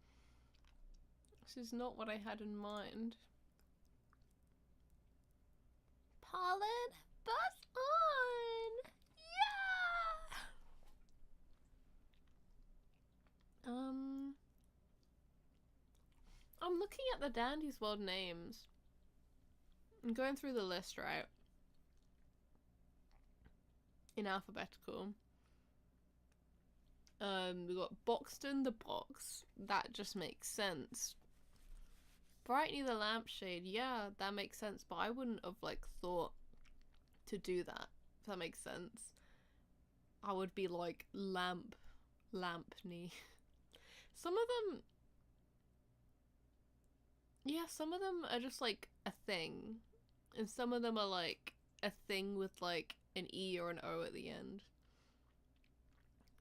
This is not what I had in mind. Pollen, buzz on! Yeah! I'm looking at the Dandy's World names. I'm going through the list, right? In alphabetical. We got Boxton the Box. That just makes sense. Brightly the Lampshade. Yeah, that makes sense. But I wouldn't have like thought to do that. If that makes sense. I would be like Lampney. Some of them. Yeah, some of them are just like a thing, and some of them are like a thing with like an E or an O at the end.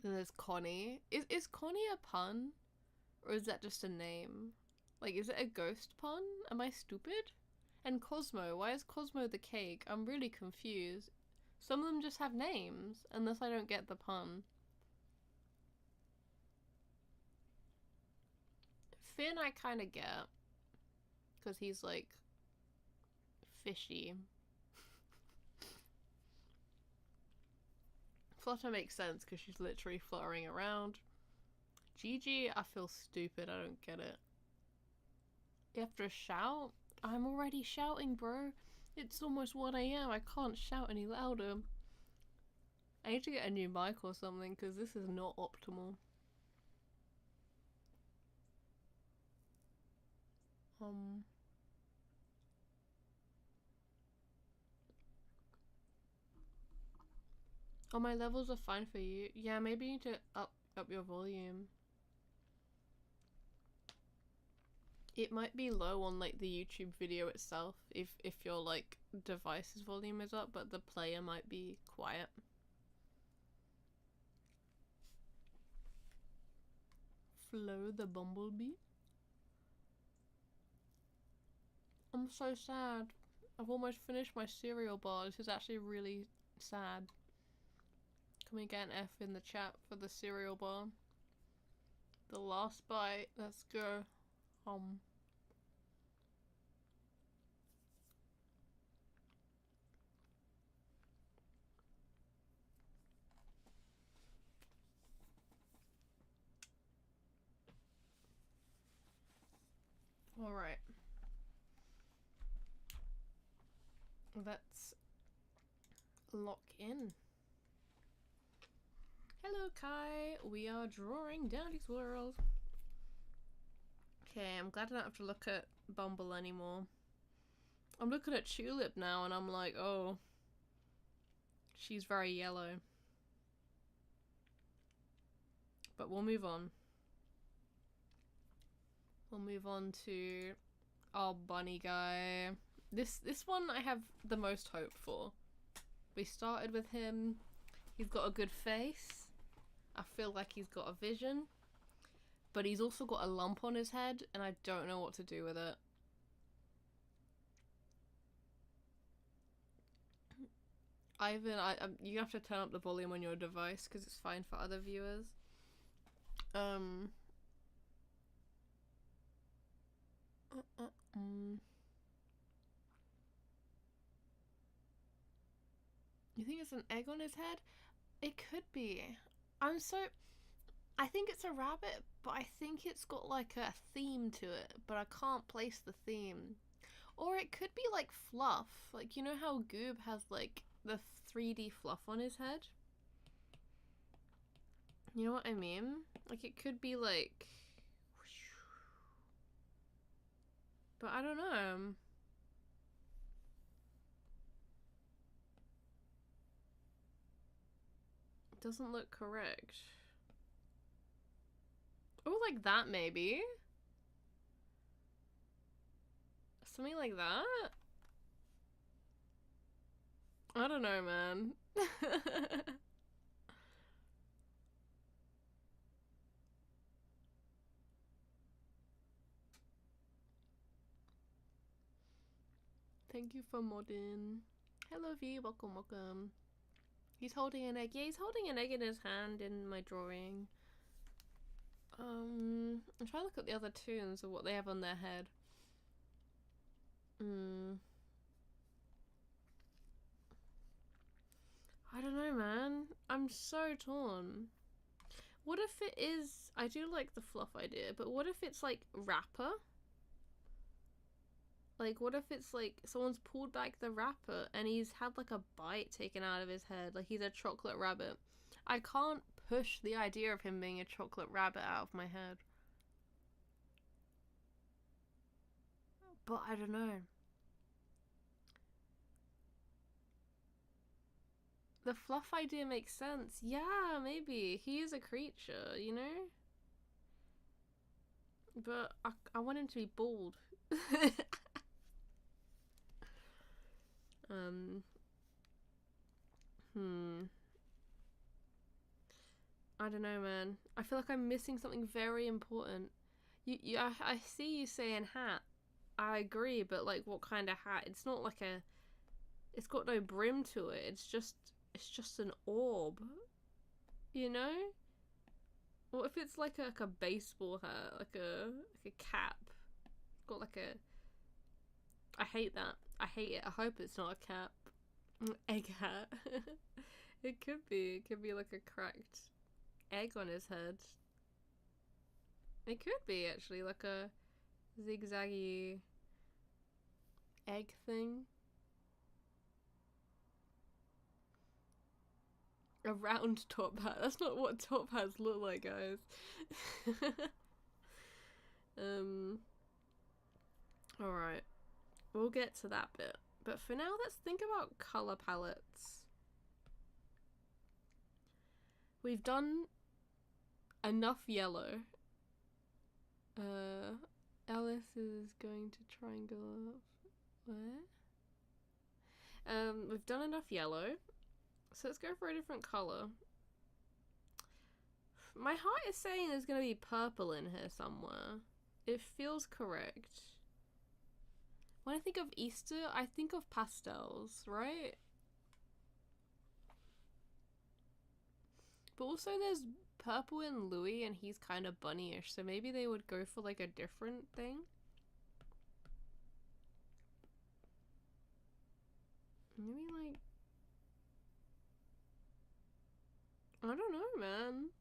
Then there's Connie. Is Connie a pun? Or is that just a name? Like, is it a ghost pun? Am I stupid? And Cosmo. Why is Cosmo the cake? I'm really confused. Some of them just have names, unless I don't get the pun. Finn I kind of get. Because he's, like, fishy. Flutter makes sense because she's literally fluttering around. Gigi, I feel stupid. I don't get it. You have to shout? I'm already shouting, bro. It's almost 1 AM. I can't shout any louder. I need to get a new mic or something because this is not optimal. Oh, my levels are fine for you. Yeah, maybe you need to up your volume. It might be low on like the YouTube video itself if your like device's volume is up, but the player might be quiet. Flo the bumblebee. I'm so sad. I've almost finished my cereal bar. This is actually really sad. Can we get an F in the chat for the cereal bar? The last bite. Let's go. Alright. Let's lock in. Hello, Kai. We are drawing Dandy's World. Okay, I'm glad I don't have to look at Bumble anymore. I'm looking at Tulip now and I'm like, oh, she's very yellow. But we'll move on. We'll move on to our bunny guy. This one I have the most hope for. We started with him. He's got a good face. I feel like he's got a vision. But he's also got a lump on his head and I don't know what to do with it. Ivan, you have to turn up the volume on your device because it's fine for other viewers. You think it's an egg on his head? It could be. I think it's a rabbit, but I think it's got like a theme to it, but I can't place the theme. Or it could be like fluff. Like, you know how Goob has like the 3D fluff on his head? You know what I mean? Like, it could be like... But I don't know. It doesn't look correct. Oh, like that maybe? Something like that? I don't know, man. Thank you for modding. Hello V, welcome, welcome. He's holding an egg. Yeah, he's holding an egg in his hand in my drawing. I'm trying to look at the other toons of what they have on their head. I don't know, man. I'm so torn. What if it is... I do like the fluff idea, but what if it's like wrapper? Like, what if it's like someone's pulled back the wrapper and he's had like a bite taken out of his head? Like he's a chocolate rabbit. I can't push the idea of him being a chocolate rabbit out of my head. But I don't know. The fluff idea makes sense. Yeah, maybe. He is a creature, you know? But I want him to be bald. I don't know, man. I feel like I'm missing something very important. I see you saying hat. I agree, but like what kind of hat? It's not like a... It's got no brim to it. It's just an orb. You know? What if it's like a baseball hat? Like a cap? It's got like a... I hate that. I hate it. I hope it's not a cap. Egg hat. It could be. It could be like a cracked egg on his head. It could be actually like a zigzaggy egg thing. A round top hat. That's not what top hats look like, guys. Alright. We'll get to that bit. But for now, let's think about color palettes. We've done enough yellow. Alice is going to triangle up. Where? We've done enough yellow. So let's go for a different color. My heart is saying there's going to be purple in here somewhere. It feels correct. When I think of Easter, I think of pastels, right? But also there's purple in Louis and he's kind of bunnyish, so maybe they would go for like a different thing. Maybe like... I don't know, man.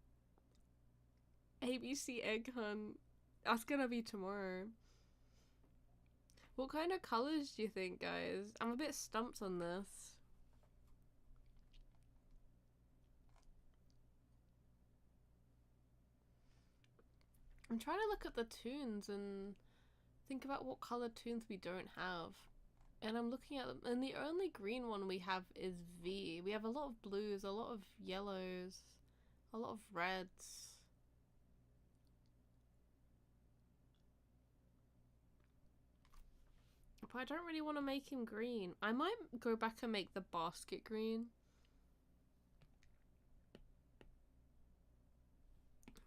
ABC Egg Hunt. That's gonna be tomorrow. What kind of colors do you think, guys? I'm a bit stumped on this. I'm trying to look at the toons and think about what color toons we don't have. And I'm looking at them, and the only green one we have is V. We have a lot of blues, a lot of yellows, a lot of reds. But I don't really want to make him green. I might go back and make the basket green.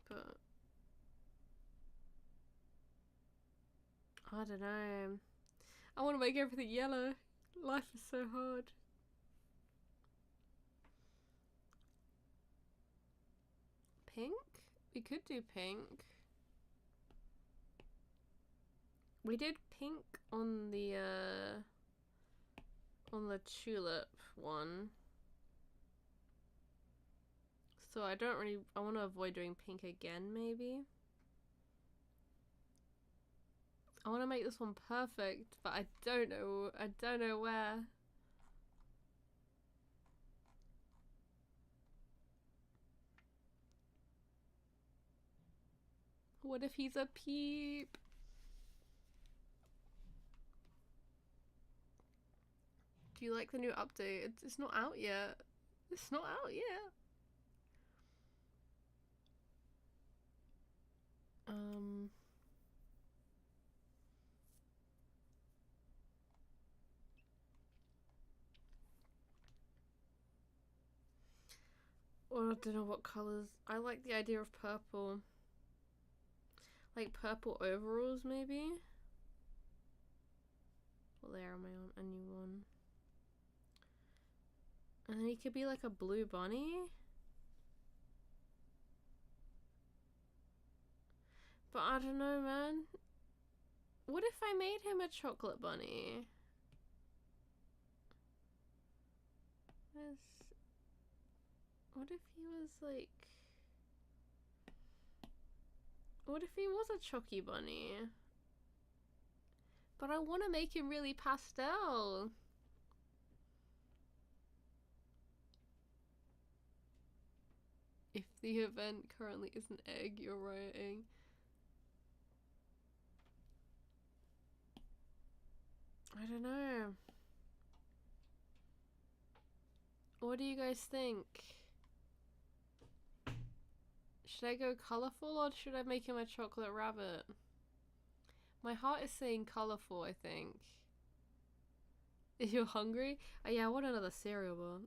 But I don't know. I want to make everything yellow. Life is so hard. Pink? We could do pink. We did pink on the tulip one. So I want to avoid doing pink again, maybe. I want to make this one perfect, but I don't know where. What if he's a peep? Do you like the new update? It's not out yet. It's not out yet. Or I don't know what colours. I like the idea of purple. Like purple overalls, maybe? What layer am I on? A new one. And then he could be like a blue bunny. But I don't know, man. What if I made him a chocolate bunny? What if he was like... What if he was a chocky bunny? But I want to make him really pastel. If the event currently is an egg, you're writing. I don't know. What do you guys think? Should I go colorful or should I make him a chocolate rabbit? My heart is saying colorful, I think. If you're hungry? Oh yeah, I want another cereal bar.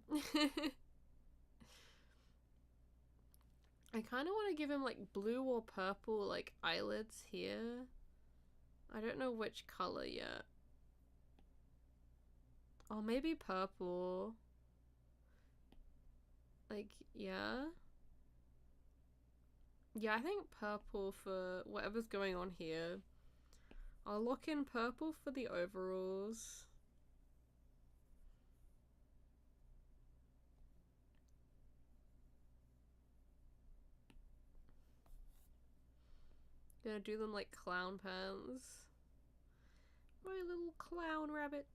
I kind of want to give him like blue or purple like eyelids here. I don't know which color yet. Oh, maybe purple. Like, yeah. Yeah, I think purple for whatever's going on here. I'll lock in purple for the overalls. Gonna do them like clown pants. My little clown rabbit.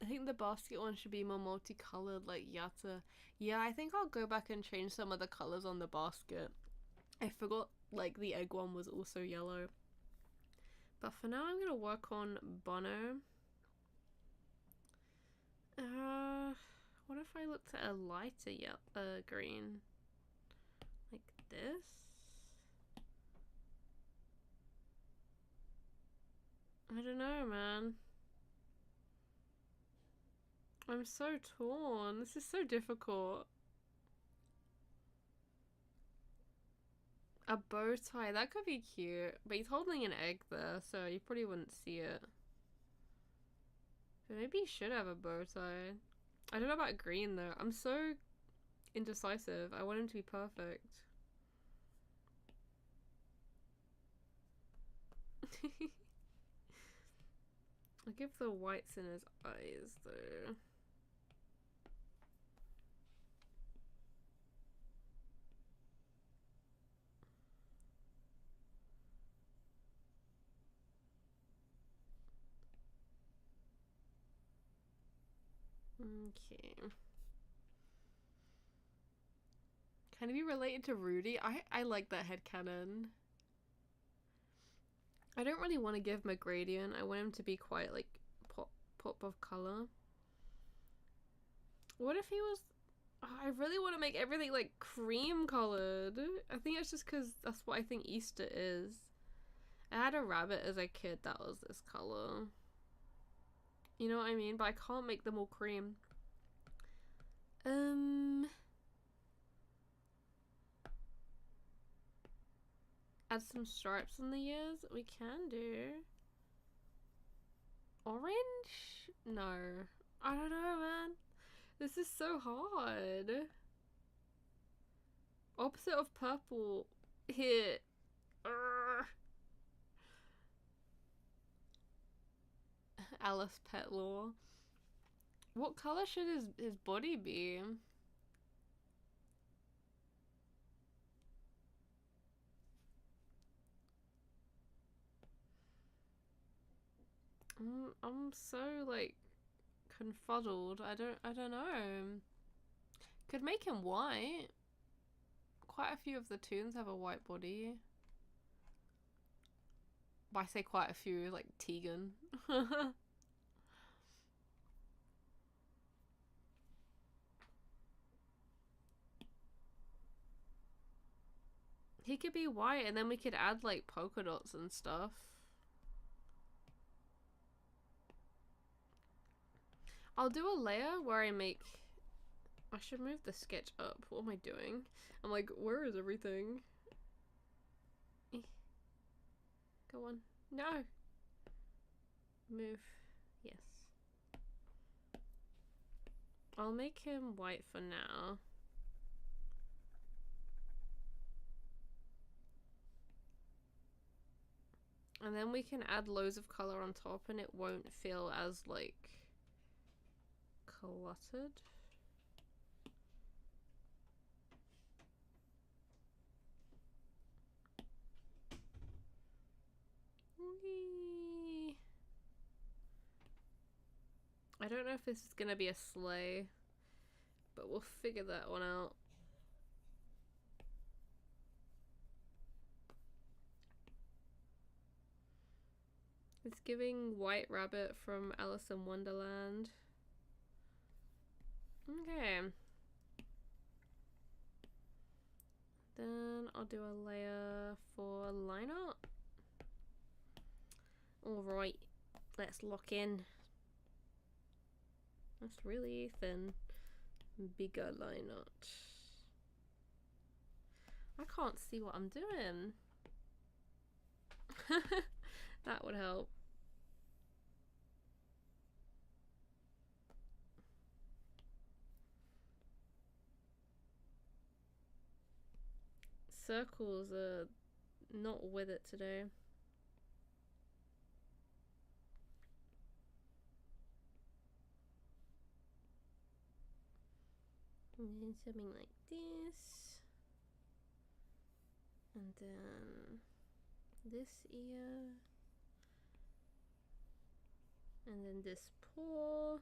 I think the basket one should be more multicolored, like Yatta. Yeah, I think I'll go back and change some of the colors on the basket. I forgot, like, the egg one was also yellow. But for now, I'm gonna work on Bono. What if I looked at a lighter green? Like this? I don't know, man. I'm so torn. This is so difficult. A bow tie, that could be cute. But he's holding an egg there, so you probably wouldn't see it. But maybe he should have a bow tie. I don't know about green though. I'm so indecisive. I want him to be perfect. I'll give the whites in his eyes though. Okay. Can he be related to Rudy? I like that headcanon. I don't really want to give him a gradient. I want him to be quite like pop of color. What if he was... Oh, I really want to make everything like cream colored. I think it's just because that's what I think Easter is. I had a rabbit as a kid that was this color. You know what I mean? But I can't make them all cream. Add some stripes on the ears? We can do. Orange? No. I don't know, man. This is so hard. Opposite of purple. Here. Alice Pet Law. What color should his body be? I'm so like confuddled. I don't know. Could make him white. Quite a few of the toons have a white body. But I say quite a few, like Tegan. he could be white, and then we could add like polka dots and stuff. I'll do a layer where I make... I should move the sketch up. What am I doing? I'm like, where is everything? Go on. No! Move. Yes. I'll make him white for now. And then we can add loads of color on top and it won't feel as, like, cluttered. Whee! I don't know if this is gonna be a sleigh, but we'll figure that one out. It's giving White Rabbit from Alice in Wonderland. Okay. Then I'll do a layer for line art. Alright, let's lock in. That's really thin. Bigger line art. I can't see what I'm doing. That would help. Circles are not with it today. And then something like this. And then this ear. And then this paw.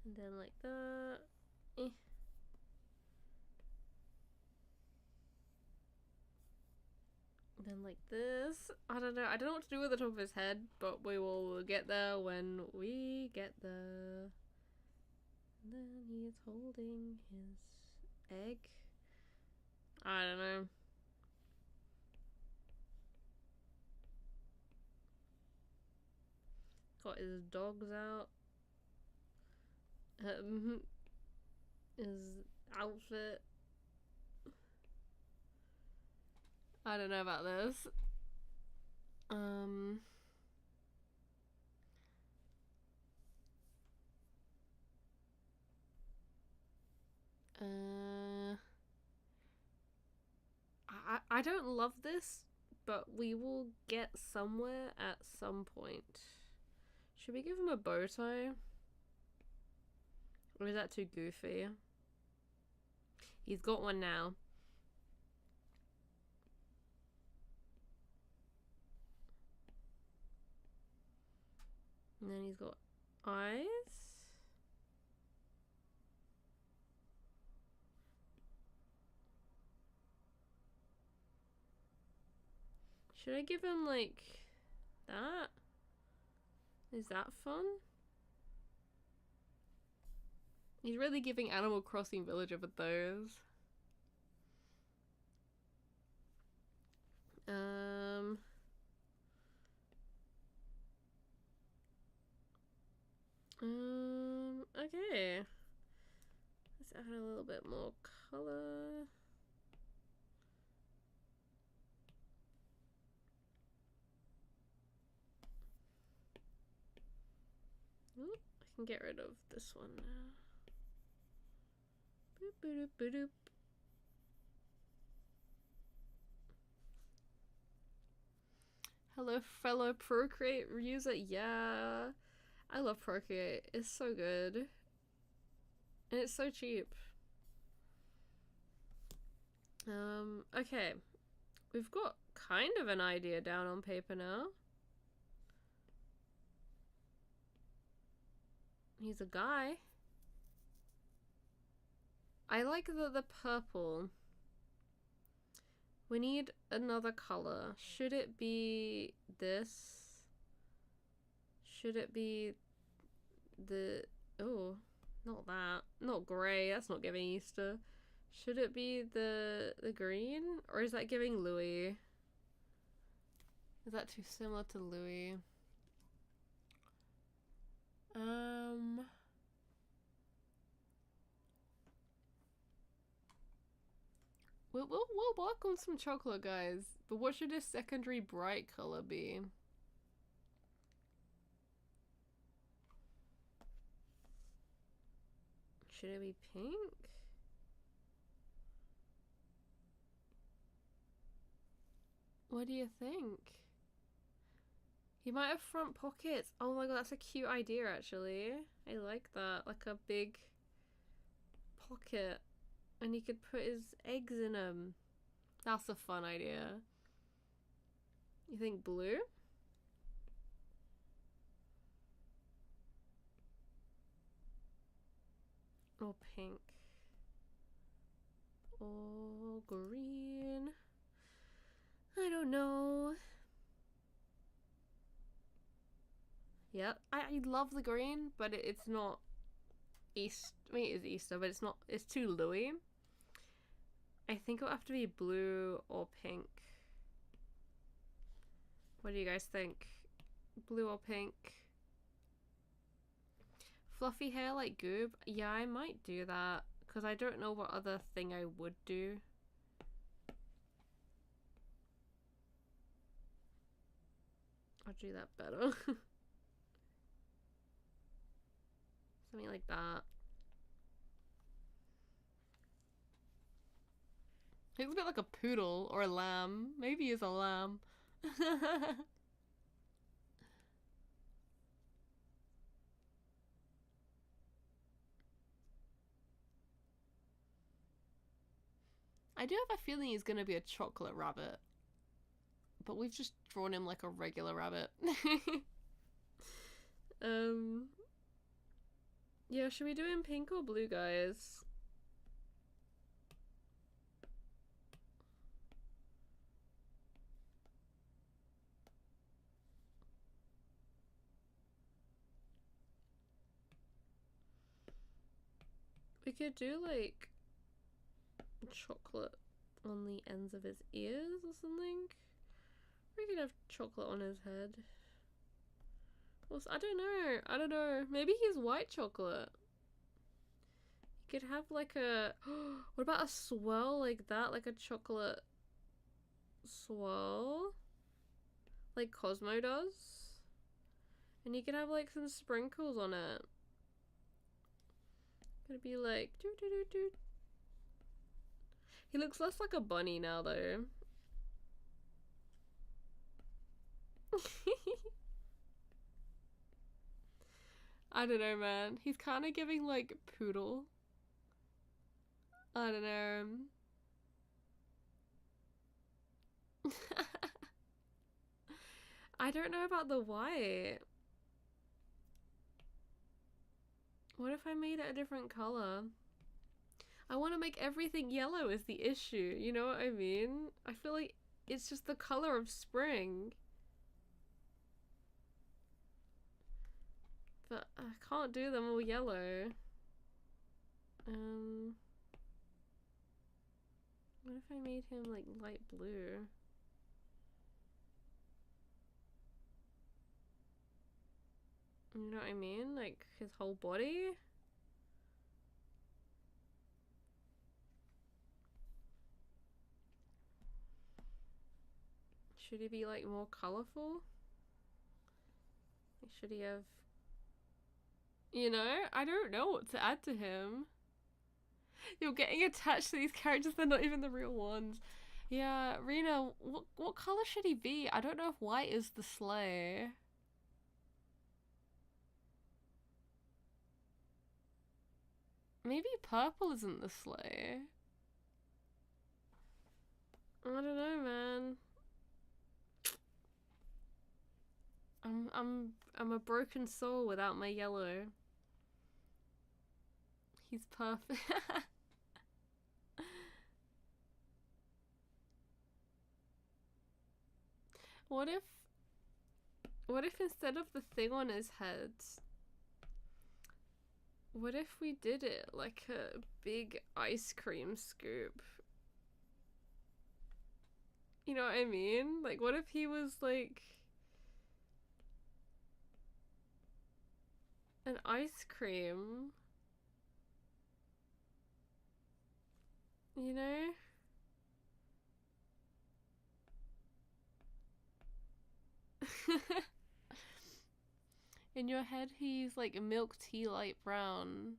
And then like that. Eh. Then like this. I don't know. I don't know what to do with the top of his head, but we will get there when we get there. And then he's holding his egg. I don't know. Got his dogs out. His outfit. I don't know about this. I don't love this, but we will get somewhere at some point. Should we give him a bow tie? Or is that too goofy? He's got one now. And then he's got eyes. Should I give him like that? Is that fun? He's really giving Animal Crossing Villager with those. Okay. Let's add a little bit more color. Ooh, I can get rid of this one now. Boop, boop, boop, boop. Hello, fellow Procreate user. Yeah, I love Procreate. It's so good. And it's so cheap. Okay. We've got kind of an idea down on paper now. He's a guy. I like the purple. We need another color. Should it be this? Should it be the... Oh, not that. Not grey. That's not giving Easter. Should it be the green? Or is that giving Louis? Is that too similar to Louis? We'll work on some chocolate, guys. But what should a secondary bright color be? Should it be pink? What do you think? He might have front pockets. Oh my god, that's a cute idea actually. I like that. Like a big pocket. And he could put his eggs in them. That's a fun idea. You think blue? Or pink? Or green? I don't know. Yeah, I love the green, but it's not East. I mean, it is Easter, but it's not. It's too Louis. I think it'll have to be blue or pink. What do you guys think? Blue or pink? Fluffy hair like Goob? Yeah, I might do that. Because I don't know what other thing I would do. I'll do that better. Something like that. He looks a bit like a poodle or a lamb. Maybe he's a lamb. I do have a feeling he's gonna be a chocolate rabbit. But we've just drawn him like a regular rabbit. Yeah, should we do him pink or blue, guys? We could do like chocolate on the ends of his ears or something. We could have chocolate on his head. Well, I don't know. I don't know. Maybe he's white chocolate. You could have like a... What about a swirl like that? Like a chocolate swirl? Like Cosmo does? And you could have like some sprinkles on it. Could be like... Doo -doo -doo -doo. He looks less like a bunny now though. I don't know, man. He's kind of giving like poodle. I don't know. I don't know about the white. What if I made it a different color? I want to make everything yellow is the issue. You know what I mean? I feel like it's just the color of spring. But I can't do them all yellow. What if I made him like light blue? You know what I mean? Like his whole body? Should he be like more colorful? Should he have... You know? I don't know what to add to him. You're getting attached to these characters, they're not even the real ones. Yeah, Rena, what color should he be? I don't know if white is the sleigh. Maybe purple isn't the sleigh. I don't know, man. I'm a broken soul without my yellow. He's perfect. What if instead of the thing on his head, What if we did it like a big ice cream scoop? You know what I mean? Like, what if he was like an ice cream? You know? In your head, he's like milk tea light brown.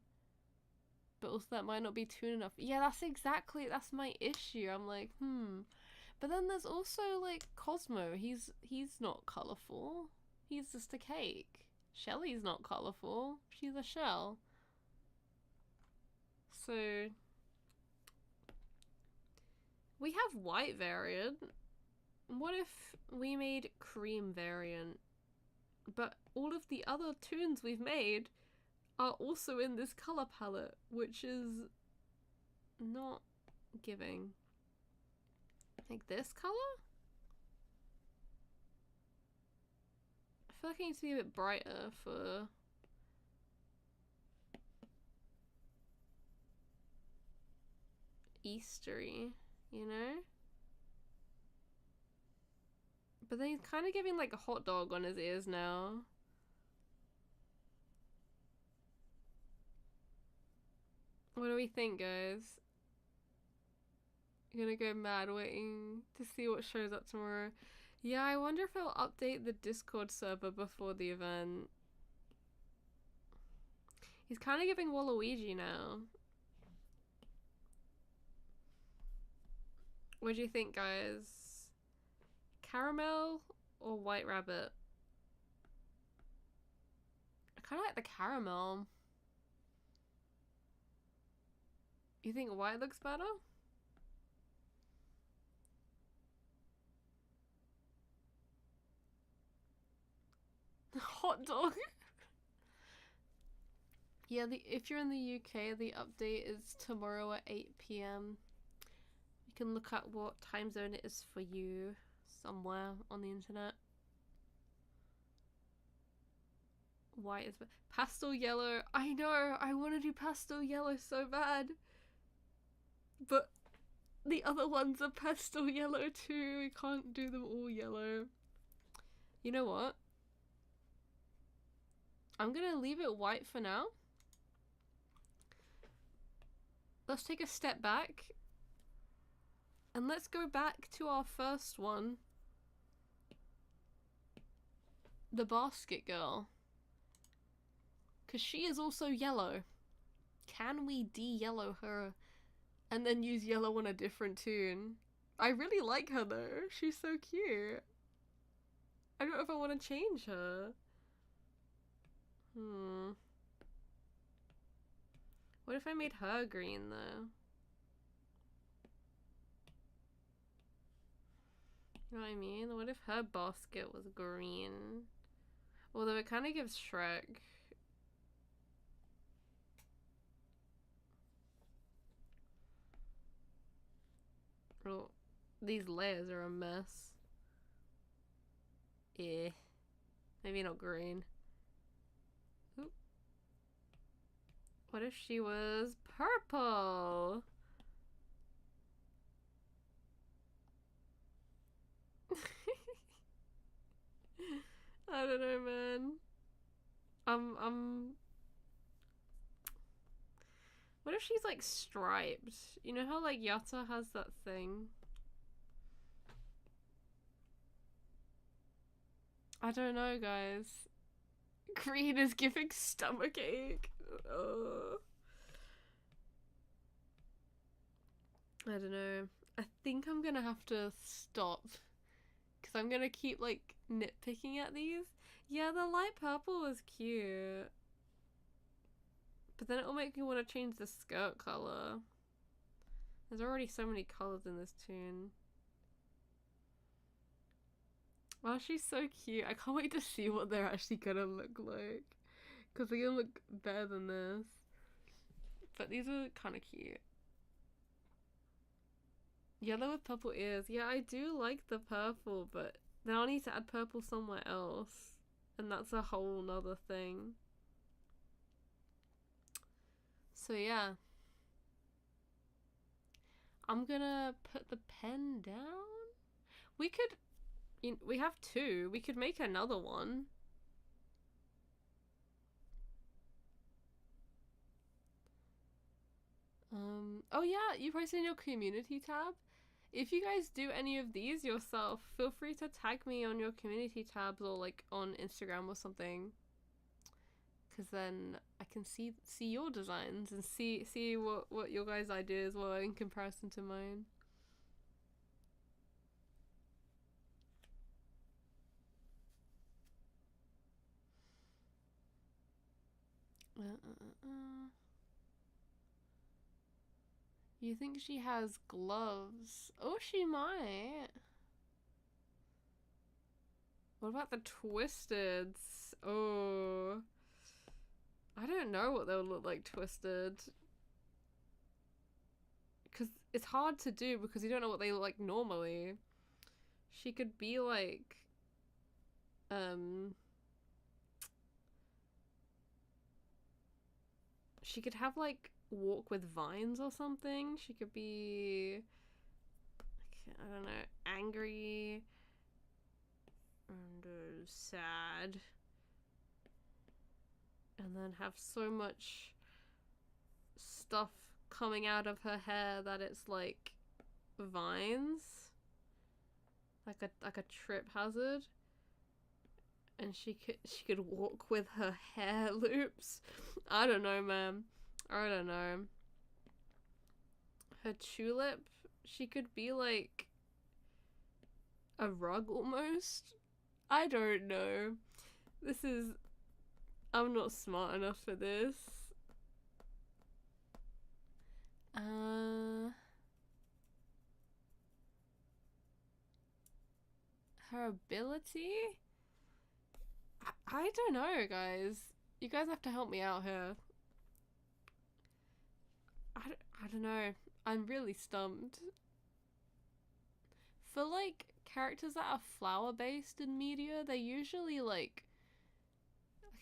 But also that might not be toon enough. Yeah, that's my issue. I'm like, But then there's also like Cosmo. He's not colourful. He's just a cake. Shelly's not colourful. She's a shell. So we have white variant. What if we made cream variant? But all of the other toons we've made are also in this colour palette, which is not giving. Like this colour? I feel like it needs to be a bit brighter for Eastery, you know? But then he's kind of giving like a hot dog on his ears now. What do we think, guys? You're gonna go mad waiting to see what shows up tomorrow. Yeah, I wonder if I'll update the Discord server before the event. He's kind of giving Waluigi now. What do you think, guys? Caramel or White Rabbit? I kind of like the caramel. You think white looks better? Hot dog. Yeah, if you're in the UK, the update is tomorrow at 8 p.m. You can look at what time zone it is for you somewhere on the internet. White is pastel yellow. I know, I want to do pastel yellow so bad. But the other ones are pastel yellow too. We can't do them all yellow. You know what? I'm gonna leave it white for now. Let's take a step back. And let's go back to our first one. The basket girl. Because she is also yellow. Can we de-yellow her and then use yellow on a different toon? I really like her though. She's so cute. I don't know if I want to change her. What if I made her green though? You know what I mean? What if her basket was green? Although it kind of gives Shrek. Oh, these layers are a mess. Yeah. Maybe not green. Oop. What if she was purple? I don't know, man. What if she's like striped? You know how like Yatta has that thing? I don't know, guys. Green is giving stomachache. I don't know. I think I'm gonna have to stop. Because I'm gonna keep like nitpicking at these. Yeah, the light purple was cute. But then it'll make me want to change the skirt color. There's already so many colors in this toon. Oh, she's so cute. I can't wait to see what they're actually gonna look like. Because they're gonna look better than this. But these are kind of cute. Yellow with purple ears. Yeah, I do like the purple, but then I'll need to add purple somewhere else. And that's a whole nother thing. So yeah. I'm gonna put the pen down. We could... we have two. We could make another one. Oh yeah, you posted in your community tab. If you guys do any of these yourself, feel free to tag me on your community tabs or like on Instagram or something. Cause then I can see your designs and see what your guys' ideas were in comparison to mine. You think she has gloves? Oh, she might. What about the twisteds? Oh, I don't know what they'll look like twisted. Because it's hard to do because you don't know what they look like normally. She could be like, she could have like walk with vines or something. She could be, I don't know, angry and sad, and then have so much stuff coming out of her hair that it's like vines, like a trip hazard. And she could walk with her hair loops. I don't know, man. I don't know. Her tulip, she could be like a rug almost. I don't know. I'm not smart enough for this. Her ability? I don't know, guys. You guys have to help me out here. I don't know. I'm really stumped. For like characters that are flower based in media, they're usually like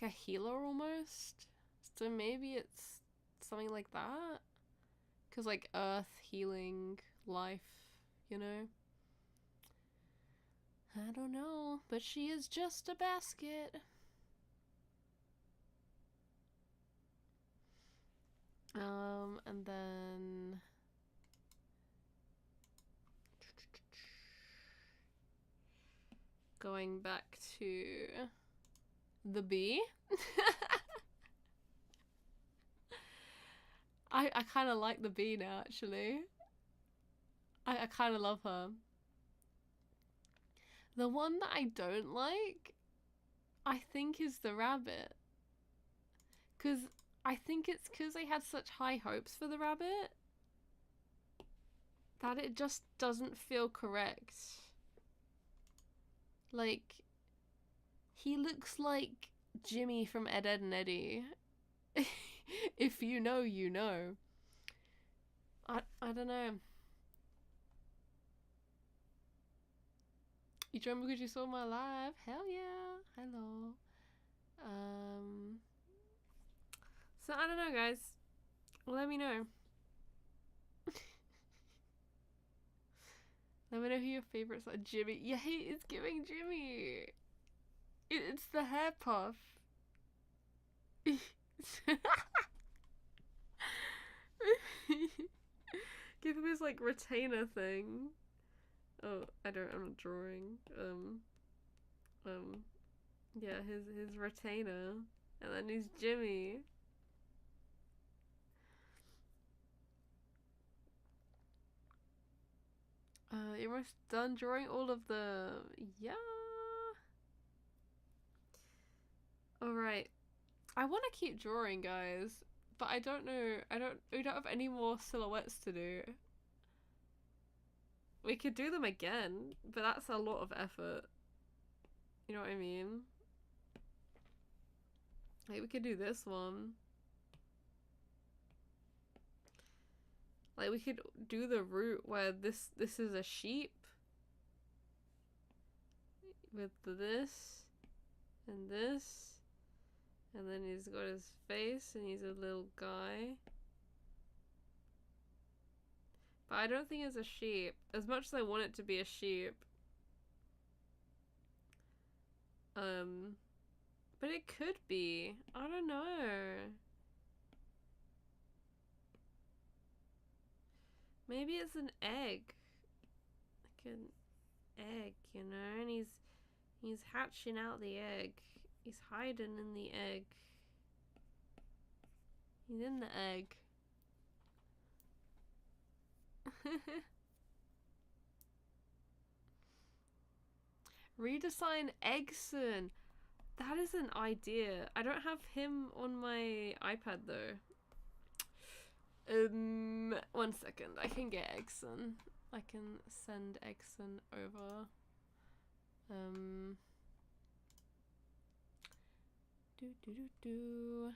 a healer almost. So maybe it's something like that. Cause like earth, healing, life, you know? I don't know, but she is just a basket. And then going back to the bee. I kind of like the bee now, actually. I kind of love her. The one that I don't like, I think, is the rabbit. Because I think it's because I had such high hopes for the rabbit that it just doesn't feel correct. Like, he looks like Jimmy from Ed, Edd n Eddy. If you know, you know. I don't know. You joined because you saw my live? Hell yeah. Hello. So I don't know, guys. Let me know. Let me know who your favorites are. Jimmy. Yeah, it's giving Jimmy. It's the hair puff. Give him his like retainer thing. Oh, I'm not drawing. Yeah, his retainer. And then he's Jimmy. You're almost done drawing all of the... Yeah. Alright. I want to keep drawing, guys. But I don't know. We don't have any more silhouettes to do. We could do them again, but that's a lot of effort. You know what I mean? Like, we could do this one. Like, we could do the route where this is a sheep. With this. And then he's got his face and he's a little guy. But I don't think it's a sheep. As much as I want it to be a sheep. But it could be. I don't know. Maybe it's an egg. Like an egg, you know? And he's hatching out the egg. He's hiding in the egg. He's in the egg. Redesign Eggton. That is an idea. I don't have him on my iPad though. 1 second. I can get Eggton. I can send Eggton over. Do.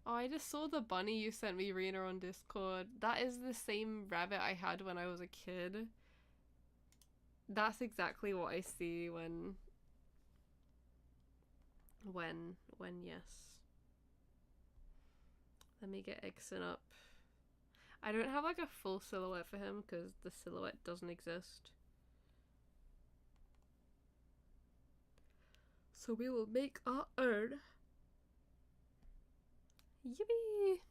Oh, I just saw the bunny you sent me, Rena, on Discord. That is the same rabbit I had when I was a kid. That's exactly what I see when yes. Let me get Eggton up. I don't have like a full silhouette for him because the silhouette doesn't exist. So we will make our own. Yippee!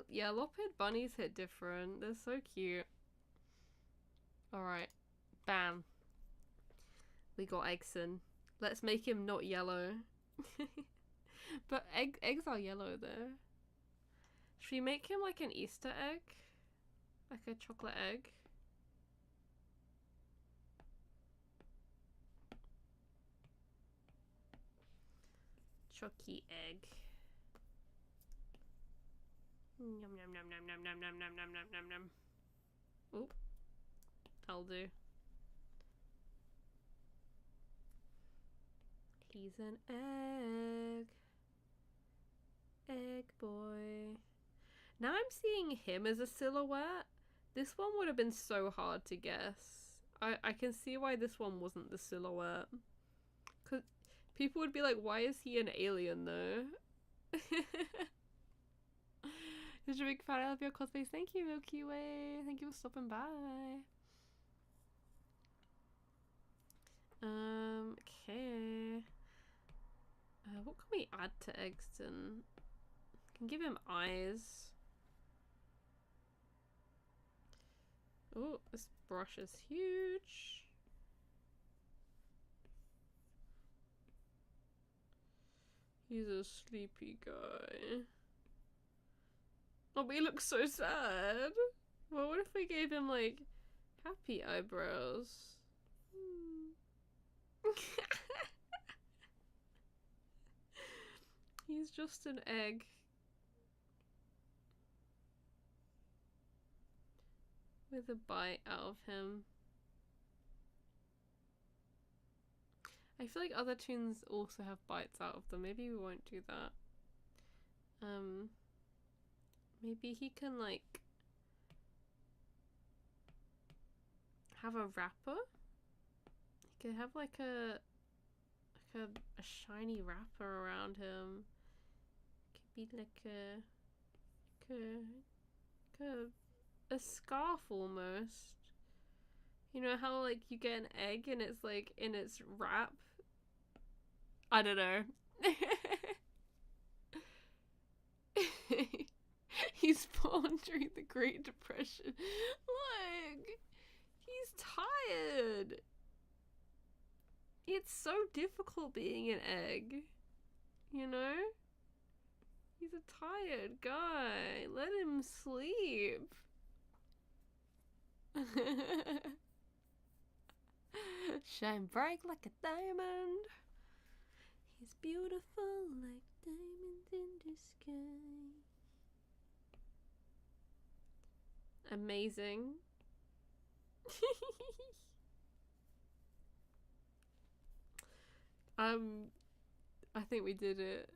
Yeah, lop-eared bunnies hit different. They're so cute. Alright. Bam. We got Eggton. Let's make him not yellow. But eggs are yellow though. Should we make him like an Easter egg? Like a chocolate egg? Chucky egg. Yum yum yum yum yum yum yum yum yum yum yum yum. Oh, that'll do. He's an egg. Egg boy. Now I'm seeing him as a silhouette. This one would have been so hard to guess. I can see why this one wasn't the silhouette. Cause people would be like, why is he an alien though? Such a big fan of your cosplays. Thank you, Milky Way. Thank you for stopping by. Okay. What can we add to Eggton? Can give him eyes. Oh, this brush is huge. He's a sleepy guy. Oh, but he looks so sad. Well, what if we gave him, like, happy eyebrows? He's just an egg. With a bite out of him. I feel like other toons also have bites out of them. Maybe we won't do that. Maybe he can like have a wrapper. He could have like a shiny wrapper around him. Could be like a scarf almost. You know how like you get an egg and it's like in its wrap? I don't know. He's born during the Great Depression. Look! He's tired! It's so difficult being an egg. You know? He's a tired guy. Let him sleep. Shine bright like a diamond. He's beautiful like diamonds in the sky. Amazing. I think we did it.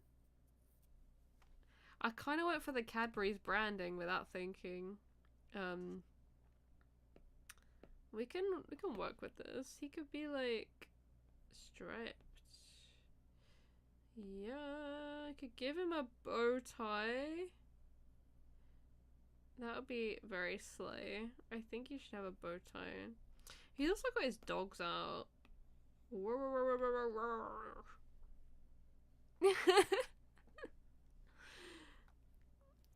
I kind of went for the Cadbury's branding without thinking. We can work with this. He could be like striped. Yeah, I could give him a bow tie. That would be very slay. I think he should have a bow tie. He's also got his dogs out.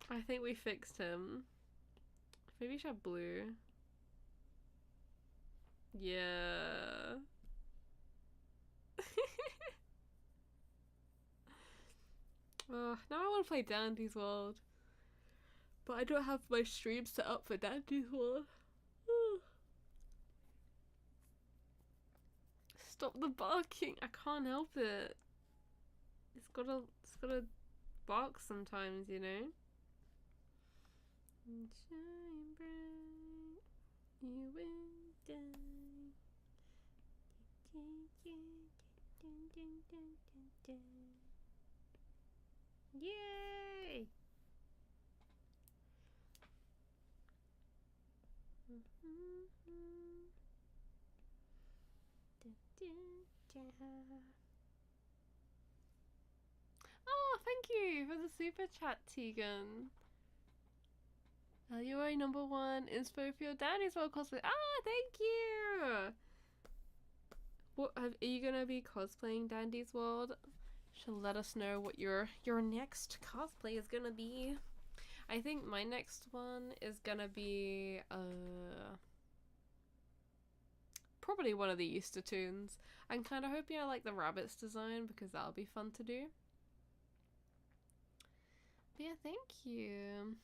I think we fixed him. Maybe he should have blue. Yeah. Oh, now I want to play Dandy's World. But I don't have my stream set up for Dandy's World. Stop the barking. I can't help it. It's gotta bark sometimes, you know? Shine bright, you will die. Yay! Oh, thank you for the super chat, Tegan. LUA #1 inspo for your Dandy's World cosplay. Ah, thank you! What are you gonna be cosplaying Dandy's World? She'll let us know what your next cosplay is gonna be. I think my next one is gonna be probably one of the Easter toons. I'm kind of hoping I like the rabbit's design because that'll be fun to do. But yeah, thank you.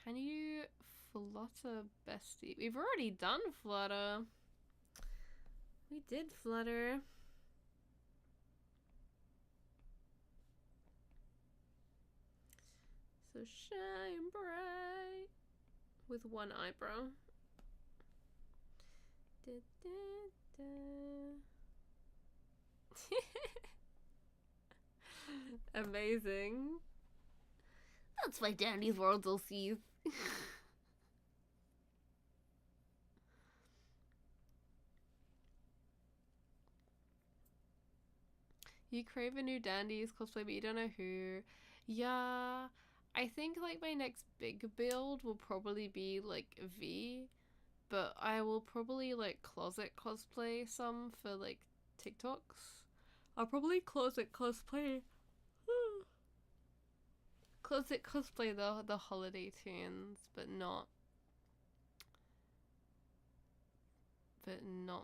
Can you flutter, bestie? We've already done flutter. We did flutter. So shine bright with one eyebrow. Da, da, da. Amazing. That's why Dandy's World will see. You crave a new Dandy's cosplay, but you don't know who. Yeah, I think like my next big build will probably be like V, but I will probably like closet cosplay some for like TikToks. I'll probably closet cosplay the holiday tunes, but not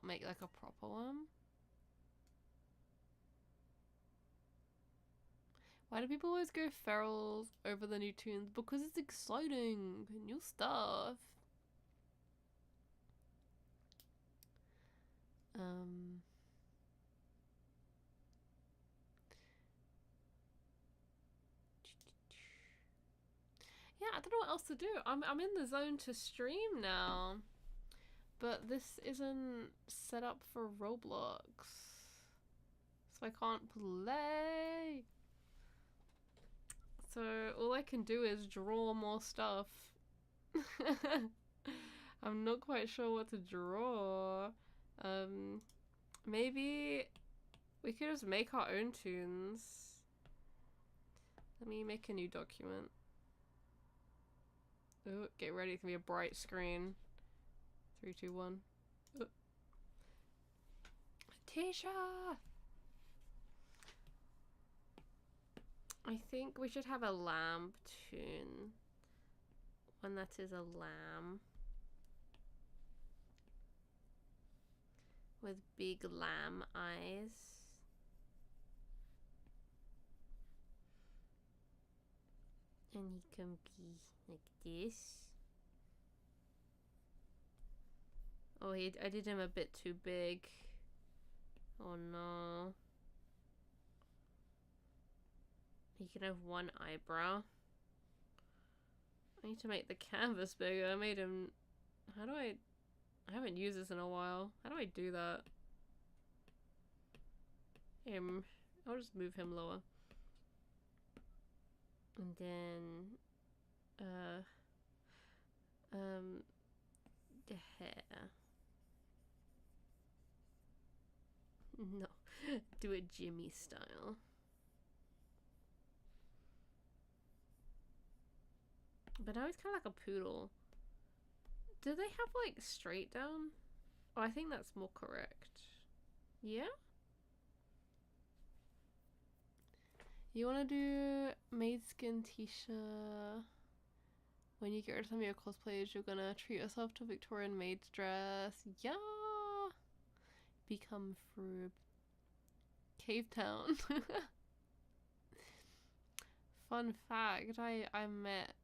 make like a proper one. Why do people always go ferals over the new tunes? Because it's exciting, new stuff. Yeah, I don't know what else to do. I'm in the zone to stream now, but this isn't set up for Roblox, so I can't play. So all I can do is draw more stuff. I'm not quite sure what to draw. Maybe we could just make our own tunes. Let me make a new document. Oh, get ready, it's gonna be a bright screen. 3, 2, 1. Oh. Tisha! I think we should have a lamb toon. One that is a lamb. With big lamb eyes. And he can be like this. Oh, I did him a bit too big. Oh no. He can have one eyebrow. I need to make the canvas bigger. I made him... How do I haven't used this in a while. How do I do that? I'll just move him lower. And then... the hair. No, do it Jimmy style. But now he's kind of like a poodle. Do they have like straight down? Oh, I think that's more correct. Yeah? You want to do maid skin t-shirt? When you get rid of some of your cosplays, you're gonna treat yourself to Victorian maid's dress. Yeah! Become Froob. Cave Town. Fun fact, I met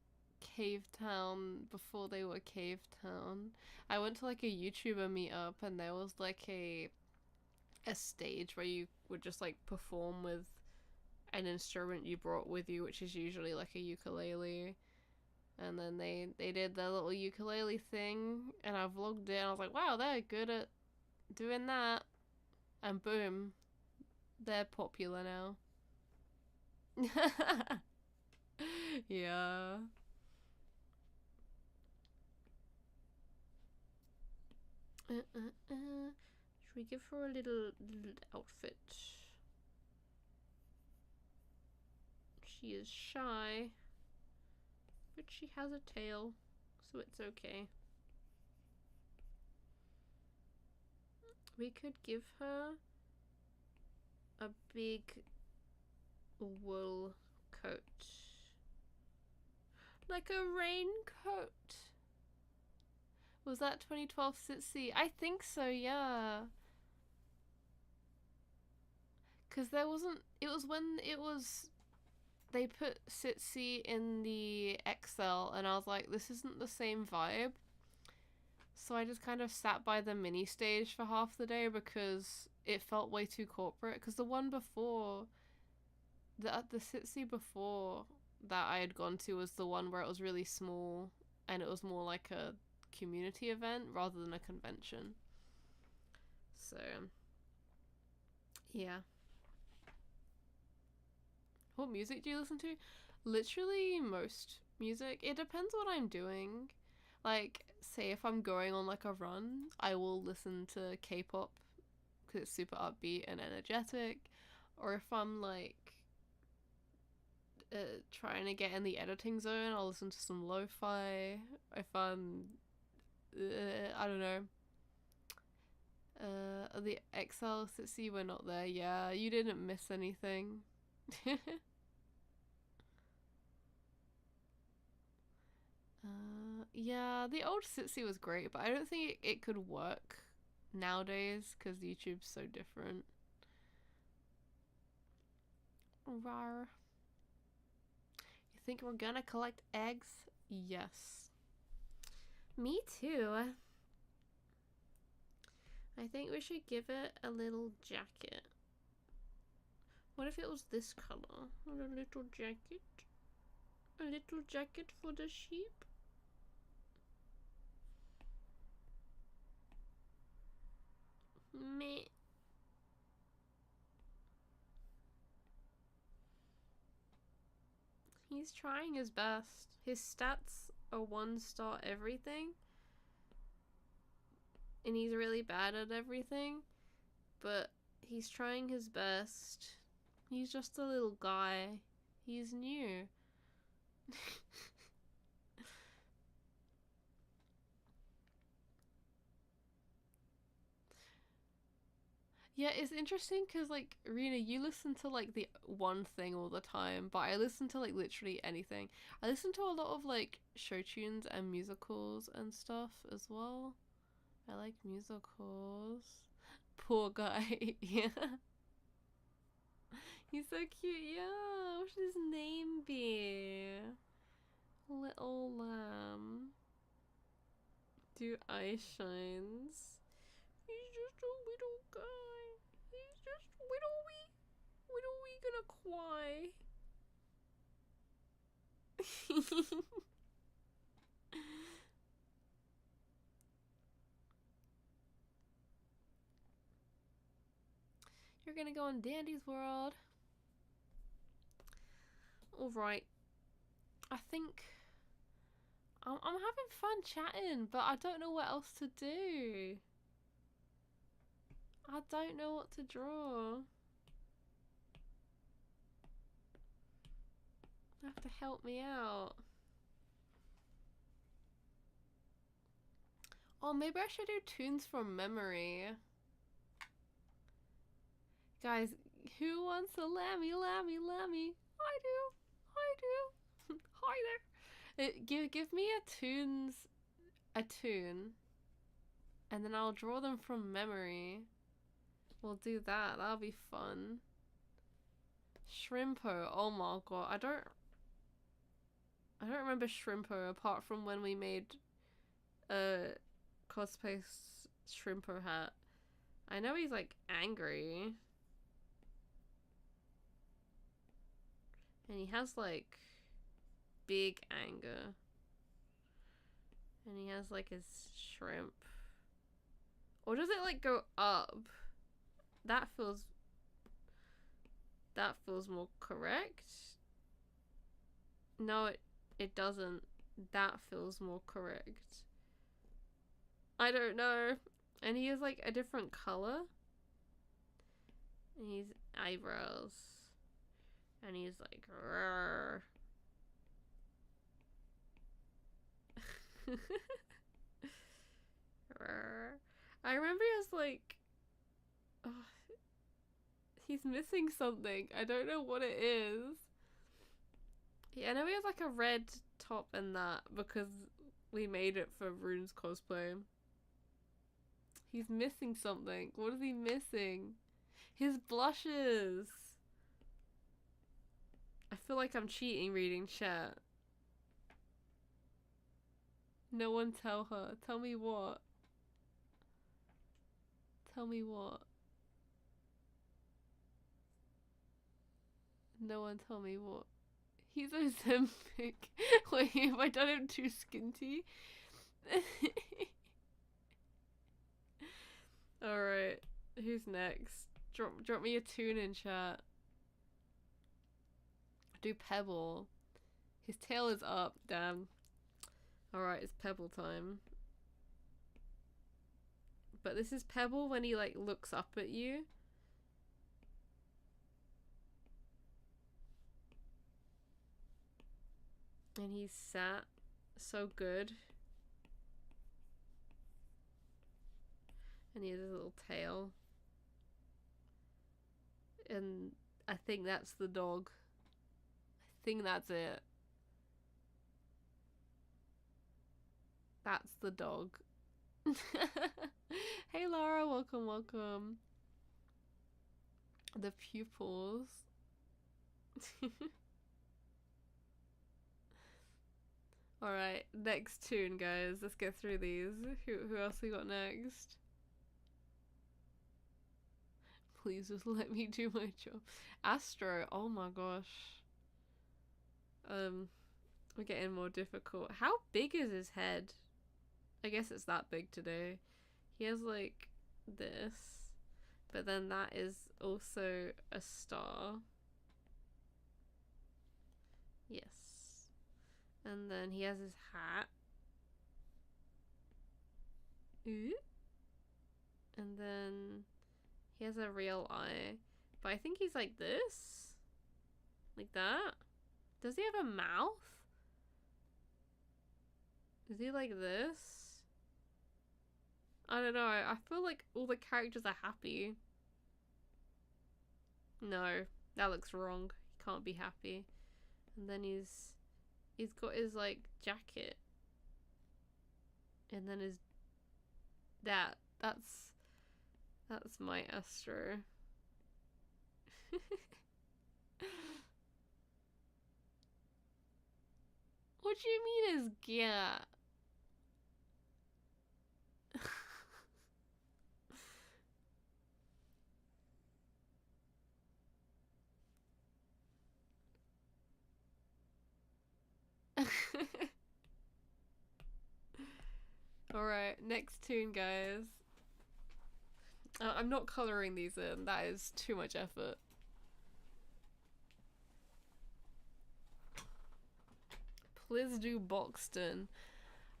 Cave Town before they were Cave Town. I went to like a YouTuber meetup and there was like a stage where you would just like perform with an instrument you brought with you, which is usually like a ukulele. And then they did their little ukulele thing and I vlogged it and I was like, wow, they're good at doing that. And boom, they're popular now. Yeah. Should we give her a little outfit? She is shy, but she has a tail, so it's okay. We could give her a big wool coat. Like a raincoat. Was that 2012 Sitsi? I think so, yeah. Because there wasn't... It was when it was... They put Sitsi in the XL and I was like, this isn't the same vibe. So I just kind of sat by the mini stage for half the day because it felt way too corporate. Because the one before... The Sitsi before that I had gone to was the one where it was really small and it was more like a community event rather than a convention. So yeah. What music do you listen to? Literally most music. It depends what I'm doing. Like, say if I'm going on like a run, I will listen to K-pop because it's super upbeat and energetic. Or if I'm like trying to get in the editing zone, I'll listen to some lo-fi. If I'm I don't know. The XL Sitsi, we're not there. Yeah, you didn't miss anything. Yeah, the old Sitsi was great, but I don't think it could work nowadays because YouTube's so different. Rar. You think we're gonna collect eggs? Yes. Me too. I think we should give it a little jacket. What if it was this color? A little jacket? A little jacket for the sheep? Meh. He's trying his best. His stats are 1-star everything. And he's really bad at everything. But he's trying his best. He's just a little guy. He's new. Yeah, it's interesting because, like, Rena, you listen to, like, the one thing all the time, but I listen to, like, literally anything. I listen to a lot of, like, show tunes and musicals and stuff as well. I like musicals. Poor guy. Yeah. He's so cute. Yeah. What should his name be? Little lamb. Do eye shines. He's just a little guy. He's just whittle-wee. Whittle-wee gonna cry. You're gonna go on Dandy's World. Alright. I think I'm having fun chatting, but I don't know what else to do. I don't know what to draw. You have to help me out. Oh, maybe I should do toons from memory. Guys, who wants a lammy? I do. Hi there. Give me a toon, and then I'll draw them from memory. We'll do that. That'll be fun. Shrimpo. Oh my god, I don't remember Shrimpo apart from when we made a cosplay Shrimpo hat. I know he's like angry. And he has like big anger. And he has like his shrimp. Or does it like go up? That feels more correct. No, it doesn't. That feels more correct. I don't know. And he has like a different color. And he's eyebrows. And he's like, Rrr. Rrr. I remember he was like, oh, he's missing something. I don't know what it is. Yeah, I know he has like a red top and that because we made it for Rune's cosplay. He's missing something. What is he missing? His blushes. I feel like I'm cheating reading chat. No one tell her. Tell me what? Tell me what? No one tell me what? He's Ozempic. Wait, have I done him too skinty? Alright, who's next? Drop me a toon in chat. Do Pebble. His tail is up, damn. Alright, it's Pebble time. But this is Pebble when he like looks up at you. And he's sat so good. And he has his little tail. And I think that's the dog. I think that's it. That's the dog. Hey Laura, welcome, welcome. The pupils. Alright, next toon, guys. Let's get through these. Who else we got next? Please just let me do my job. Astro, oh my gosh. We're getting more difficult. How big is his head? I guess it's that big today. He has like this, but then that is also a star. Yes. And then he has his hat. Ooh. And then he has a real eye. But I think he's like this. Like that. Does he have a mouth? Is he like this? I don't know. I feel like all the characters are happy. No, that looks wrong. He can't be happy. And then he's got his like jacket. And then his that's my Astro. What do you mean is yeah? Alright, next toon, guys. I'm not colouring these in. That is too much effort. Please do Boxton.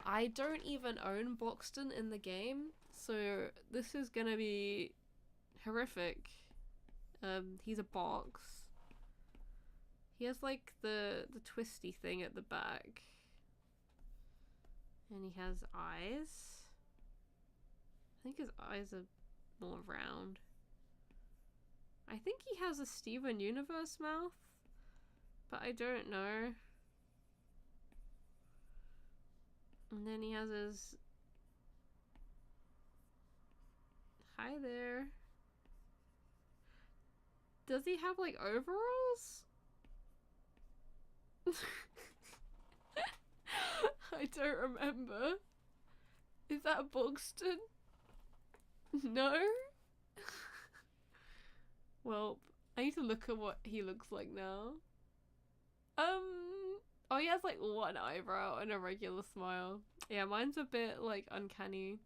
I don't even own Boxton in the game, so this is gonna be horrific. He's a box. He has like the twisty thing at the back. And he has eyes. I think his eyes are more round. I think he has a Steven Universe mouth, but I don't know. And then he has his... Hi there. Does he have like overalls? I don't remember. Is that Buxton? No? Well, I need to look at what he looks like now. Oh, he has like one eyebrow and a regular smile. Yeah, mine's a bit like uncanny.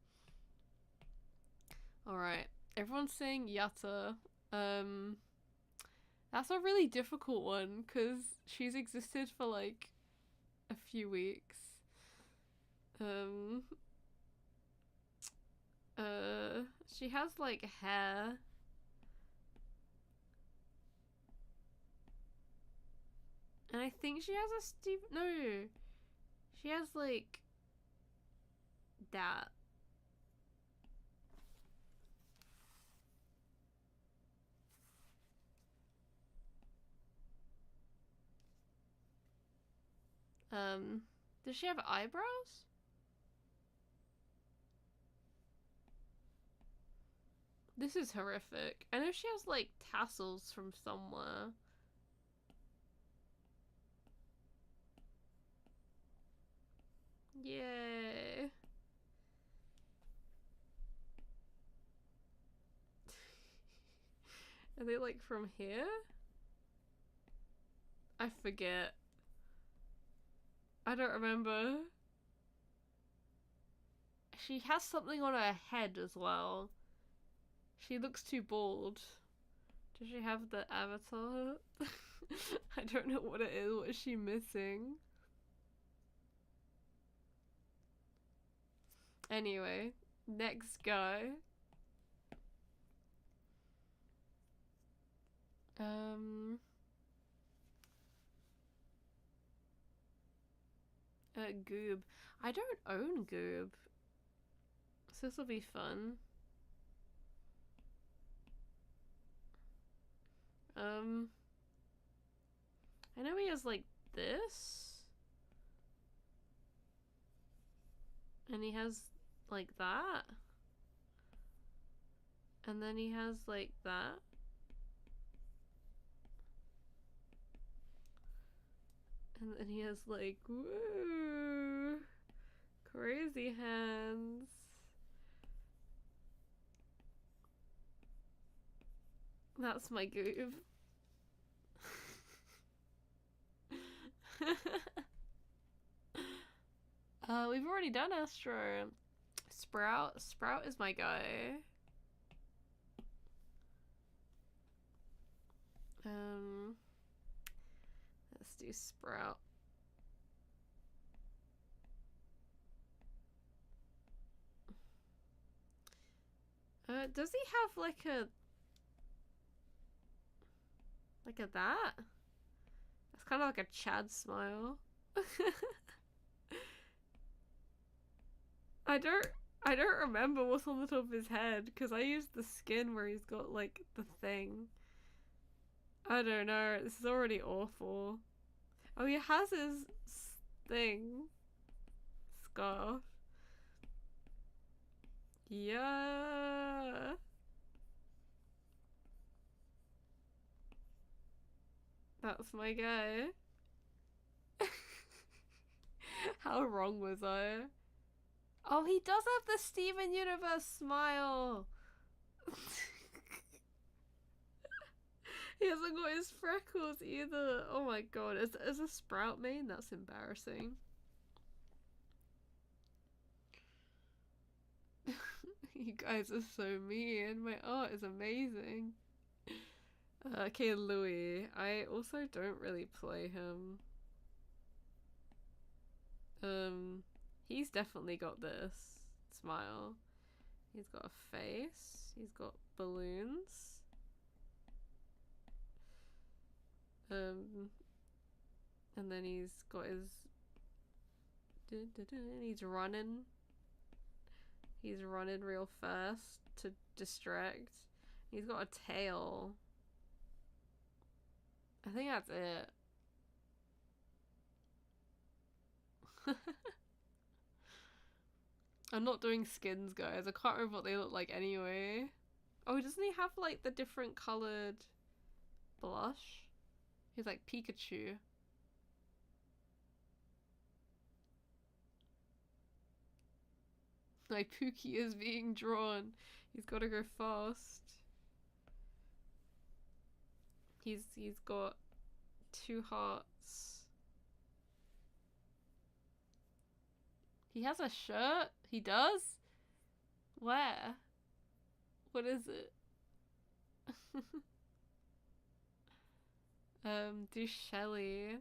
Alright, everyone's saying Yatta. That's a really difficult one because she's existed for like a few weeks. She has like hair. And I think she has a Steve. No, she has like that. Does she have eyebrows? This is horrific. I know she has like tassels from somewhere. Yay. Are they like from here? I forget. I don't remember. She has something on her head as well. She looks too bald. Does she have the avatar? I don't know what it is. What is she missing? Anyway, next guy. Goob. I don't own Goob. So this will be fun. I know he has like this. And he has like that. And then he has like that. And then he has like, woo, crazy hands. That's my goob. We've already done Astro. Sprout. Sprout is my guy. Let's do Sprout. Does he have like a that? That's kind of like a Chad smile. I don't remember what's on the top of his head because I used the skin where he's got like the thing. I don't know. This is already awful. Oh, he has his thing. Scarf. Yeah. That's my guy. How wrong was I? Oh, he does have the Steven Universe smile. He hasn't got his freckles either. Oh my god, is a Sprout main? That's embarrassing. You guys are so mean. My art is amazing. Okay, Louis. I also don't really play him. He's definitely got this smile. He's got a face. He's got balloons. And then he's got his... He's running. He's running real fast to distract. He's got a tail. I think that's it. I'm not doing skins, guys. I can't remember what they look like anyway. Oh, doesn't he have like the different coloured blush? He's like Pikachu. My Pookie is being drawn. He's got to go fast. He's got 2 hearts. He has a shirt? He does? Where? What is it? Do Shelly.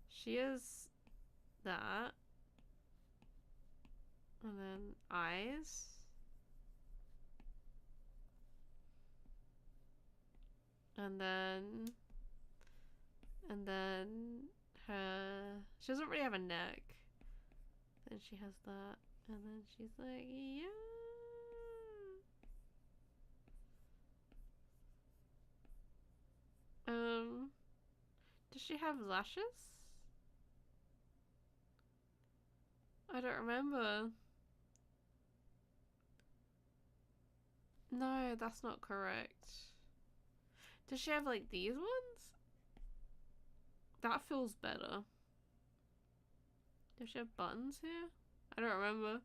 She is that. And then eyes. And then her... She doesn't really have a neck. Then she has that. And then she's like, yeah. Does she have lashes? I don't remember. No, that's not correct. Does she have like these ones? That feels better. Does she have buttons here? I don't remember.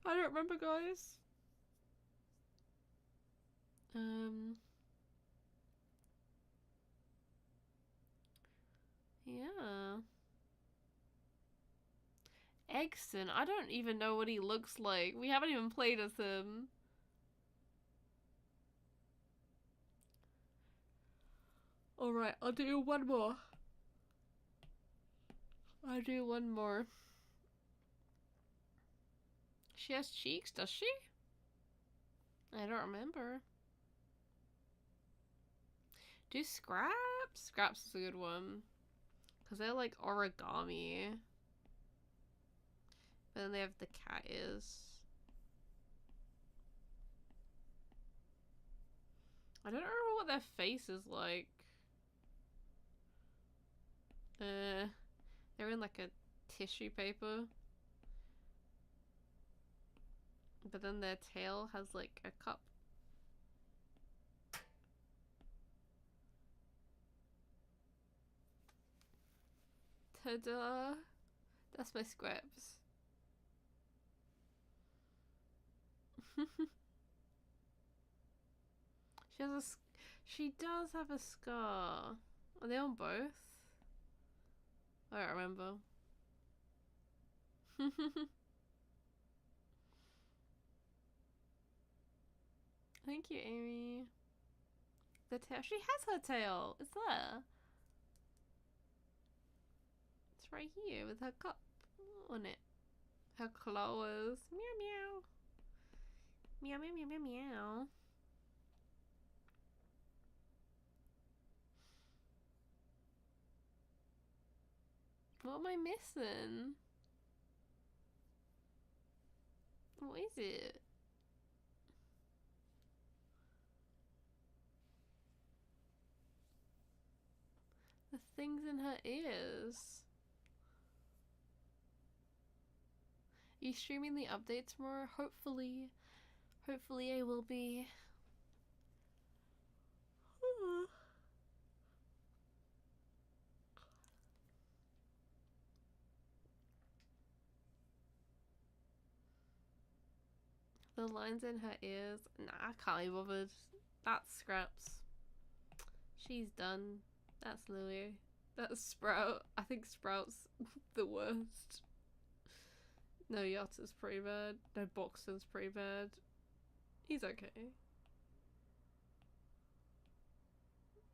I don't remember, guys. Yeah. Eggton. I don't even know what he looks like. We haven't even played as him. Alright, I'll do one more. I'll do one more. She has cheeks, does she? I don't remember. Do Scraps? Scraps is a good one. Because they're like origami. But then they have the cat ears. I don't remember what their face is like. They're in like a tissue paper. But then their tail has like a cup. Ta-da! That's my Scraps. She does have a scar. Are they on both? I don't remember. Thank you, Amy. The tail. She has her tail. It's there. It's right here with her cup on it. Her claws. Meow meow. Meow meow meow meow meow. What am I missing? What is it? The things in her ears. Are you streaming the update tomorrow? Hopefully. Hopefully I will be. The lines in her ears. Nah, I can't be bothered. That's Scraps. She's done. That's Louie. That's Sprout. I think Sprout's the worst. No, Yatta's pretty bad. No, Boxer's pretty bad. He's okay.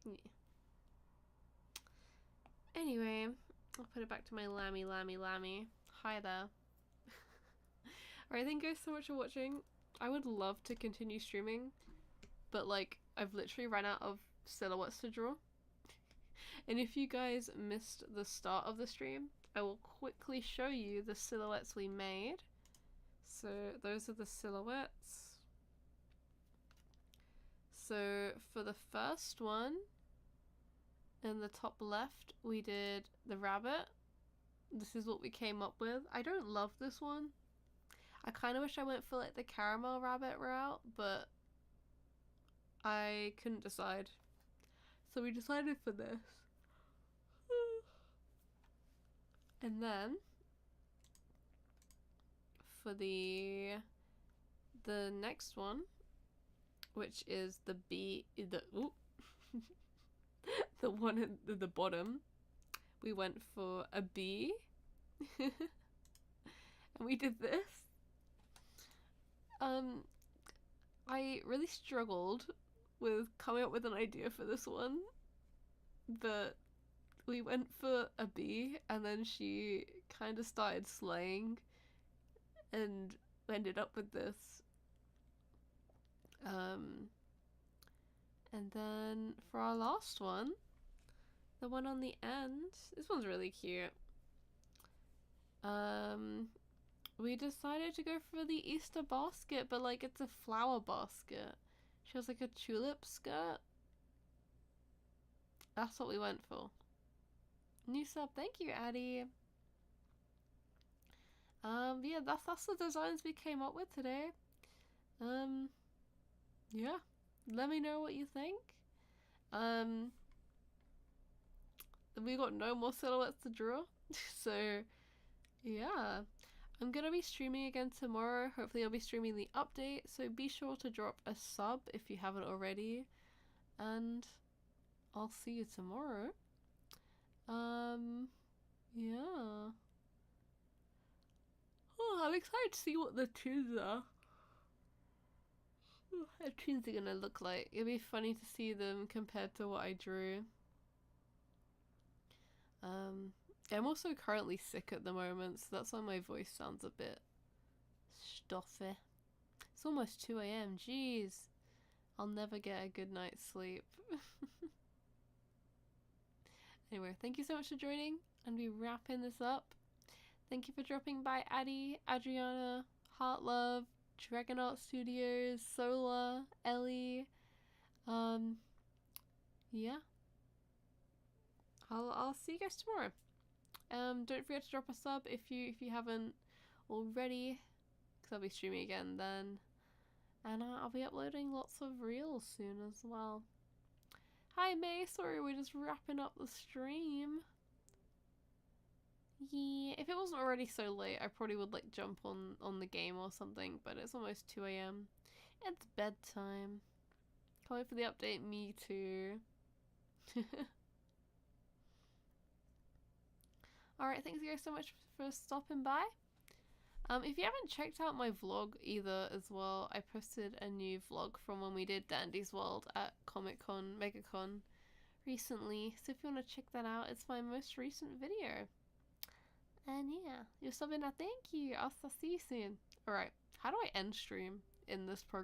Yeah. Anyway, I'll put it back to my lammy. Hi there. Alright, thank you guys so much for watching. I would love to continue streaming, but like, I've literally run out of silhouettes to draw. And if you guys missed the start of the stream, I will quickly show you the silhouettes we made. So those are the silhouettes. So for the first one, in the top left, we did the rabbit. This is what we came up with. I don't love this one. I kind of wish I went for like the caramel rabbit route, but I couldn't decide. So we decided for this. And then for the next one, which is the bee, the one at the bottom, we went for a bee. And we did this. I really struggled with coming up with an idea for this one, but we went for a bee, and then she kind of started slaying and ended up with this. And then for our last one, the one on the end, this one's really cute. We decided to go for the Easter basket, but like it's a flower basket. She has like a tulip skirt. That's what we went for. New sub, thank you, Addie. Yeah, that's the designs we came up with today. Yeah, let me know what you think. We got no more silhouettes to draw, so yeah. I'm gonna be streaming again tomorrow. Hopefully I'll be streaming the update, so be sure to drop a sub if you haven't already, and I'll see you tomorrow. Yeah. Oh, I'm excited to see what the toons are. What toons are gonna look like. It'll be funny to see them compared to what I drew. I'm also currently sick at the moment, so that's why my voice sounds a bit stuffy. It's almost 2 AM, jeez. I'll never get a good night's sleep. Anyway, thank you so much for joining, and we're wrapping this up. Thank you for dropping by, Addie, Adriana, Heartlove, Dragonaut Studios, Sola, Ellie. Yeah. I'll see you guys tomorrow. Don't forget to drop a sub if you haven't already, because I'll be streaming again then, and I'll be uploading lots of reels soon as well. Hi May, sorry we're just wrapping up the stream. Yeah, if it wasn't already so late, I probably would like jump on the game or something, but it's almost 2 AM. It's bedtime. Can't wait for the update, me too. Alright, thanks you guys so much for stopping by. If you haven't checked out my vlog either as well, I posted a new vlog from when we did Dandy's World at Comic-Con, MegaCon recently, so if you want to check that out, it's my most recent video. And yeah, you're subbing now, thank you, I'll see you soon. Alright, how do I end stream in this program?